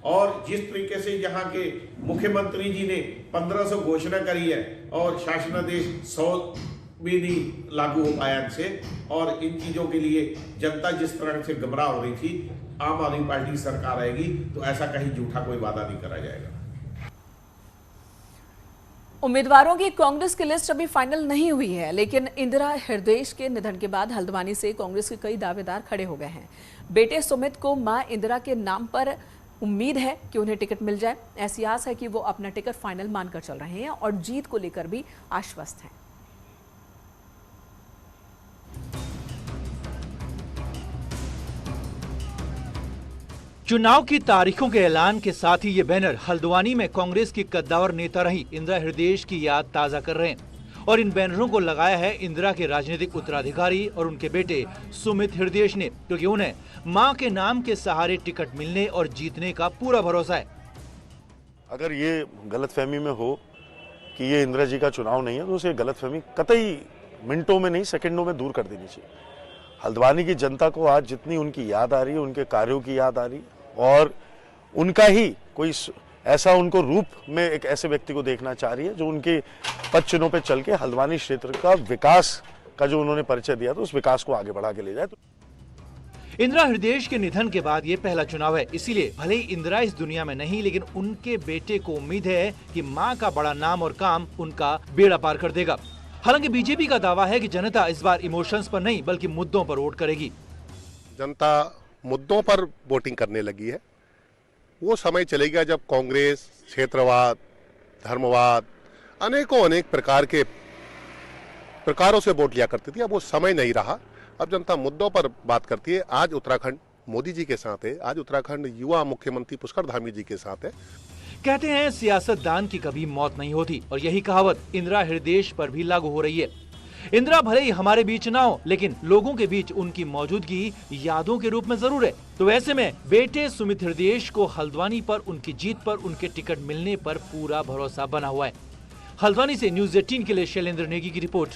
और जिस तरीके से यहाँ के मुख्यमंत्री जी ने 1500 घोषणा करी है और शासनादेश 100 भी नहीं लागू हो पाया इनसे, और इन चीज़ों के लिए जनता जिस तरह से घबरा हो रही थी, आम आदमी पार्टी की सरकार आएगी तो ऐसा कहीं झूठा कोई वादा नहीं करा जाएगा। उम्मीदवारों की कांग्रेस की लिस्ट अभी फाइनल नहीं हुई है, लेकिन इंदिरा हृदय के निधन के बाद हल्द्वानी से कांग्रेस के कई दावेदार खड़े हो गए हैं। बेटे सुमित को मां इंदिरा के नाम पर उम्मीद है कि उन्हें टिकट मिल जाए। ऐसी आस है कि वो अपना टिकट फाइनल मानकर चल रहे हैं और जीत को लेकर भी आश्वस्त हैं। चुनाव की तारीखों के ऐलान के साथ ही ये बैनर हल्द्वानी में कांग्रेस की कद्दावर नेता रही इंदिरा हृदय की याद ताजा कर रहे हैं और इन बैनरों को लगाया है इंदिरा के राजनीतिक उत्तराधिकारी और उनके बेटे सुमित हृदय ने, क्योंकि उन्हें मां के नाम के सहारे टिकट मिलने और जीतने का पूरा भरोसा है। अगर ये गलतफहमी में हो कि ये इंदिरा जी का चुनाव नहीं है तो उसे गलतफहमी कतई मिनटों में नहीं सेकंडों में दूर कर देनी चाहिए। हल्द्वानी की जनता को आज जितनी उनकी याद आ रही है, उनके कार्यों की याद आ रही है और उनका ही कोई ऐसा उनको रूप में एक ऐसे व्यक्ति को देखना चाह रही है जो उनके पद चिन्हों पे चल के हल्द्वानी क्षेत्र का विकास का जो उन्होंने परिचय दिया तो उस विकास को आगे बढ़ा के ले जाए। इंदिरा हृदय के निधन के बाद ये पहला चुनाव है, इसीलिए भले ही इंदिरा इस दुनिया में नहीं, लेकिन उनके बेटे को उम्मीद है कि मां का बड़ा नाम और काम उनका बेड़ा पार कर देगा। हालांकि बीजेपी का दावा है कि जनता इस बार इमोशंस पर नहीं बल्कि मुद्दों पर वोट करेगी। जनता मुद्दों पर वोटिंग करने लगी है। वो समय चलेगा जब कांग्रेस क्षेत्रवाद, धर्मवाद, अनेक प्रकारों से वोट लिया करती थी। अब वो समय नहीं रहा। अब जनता मुद्दों पर बात करती है। आज उत्तराखंड मोदी जी के साथ है। आज उत्तराखंड युवा मुख्यमंत्री पुष्कर धामी जी के साथ है। कहते हैं सियासतदान की कभी मौत नहीं होती और यही कहावत इंदिरा हृदय पर भी लागू हो रही है। इंदिरा भले ही हमारे बीच ना हो, लेकिन लोगों के बीच उनकी मौजूदगी यादों के रूप में जरूर है। तो ऐसे में बेटे सुमित हृदय को हल्द्वानी पर उनकी जीत पर उनके टिकट मिलने पर पूरा भरोसा बना हुआ है। हल्द्वानी से न्यूज़ 18 के लिए शैलेंद्र नेगी की रिपोर्ट।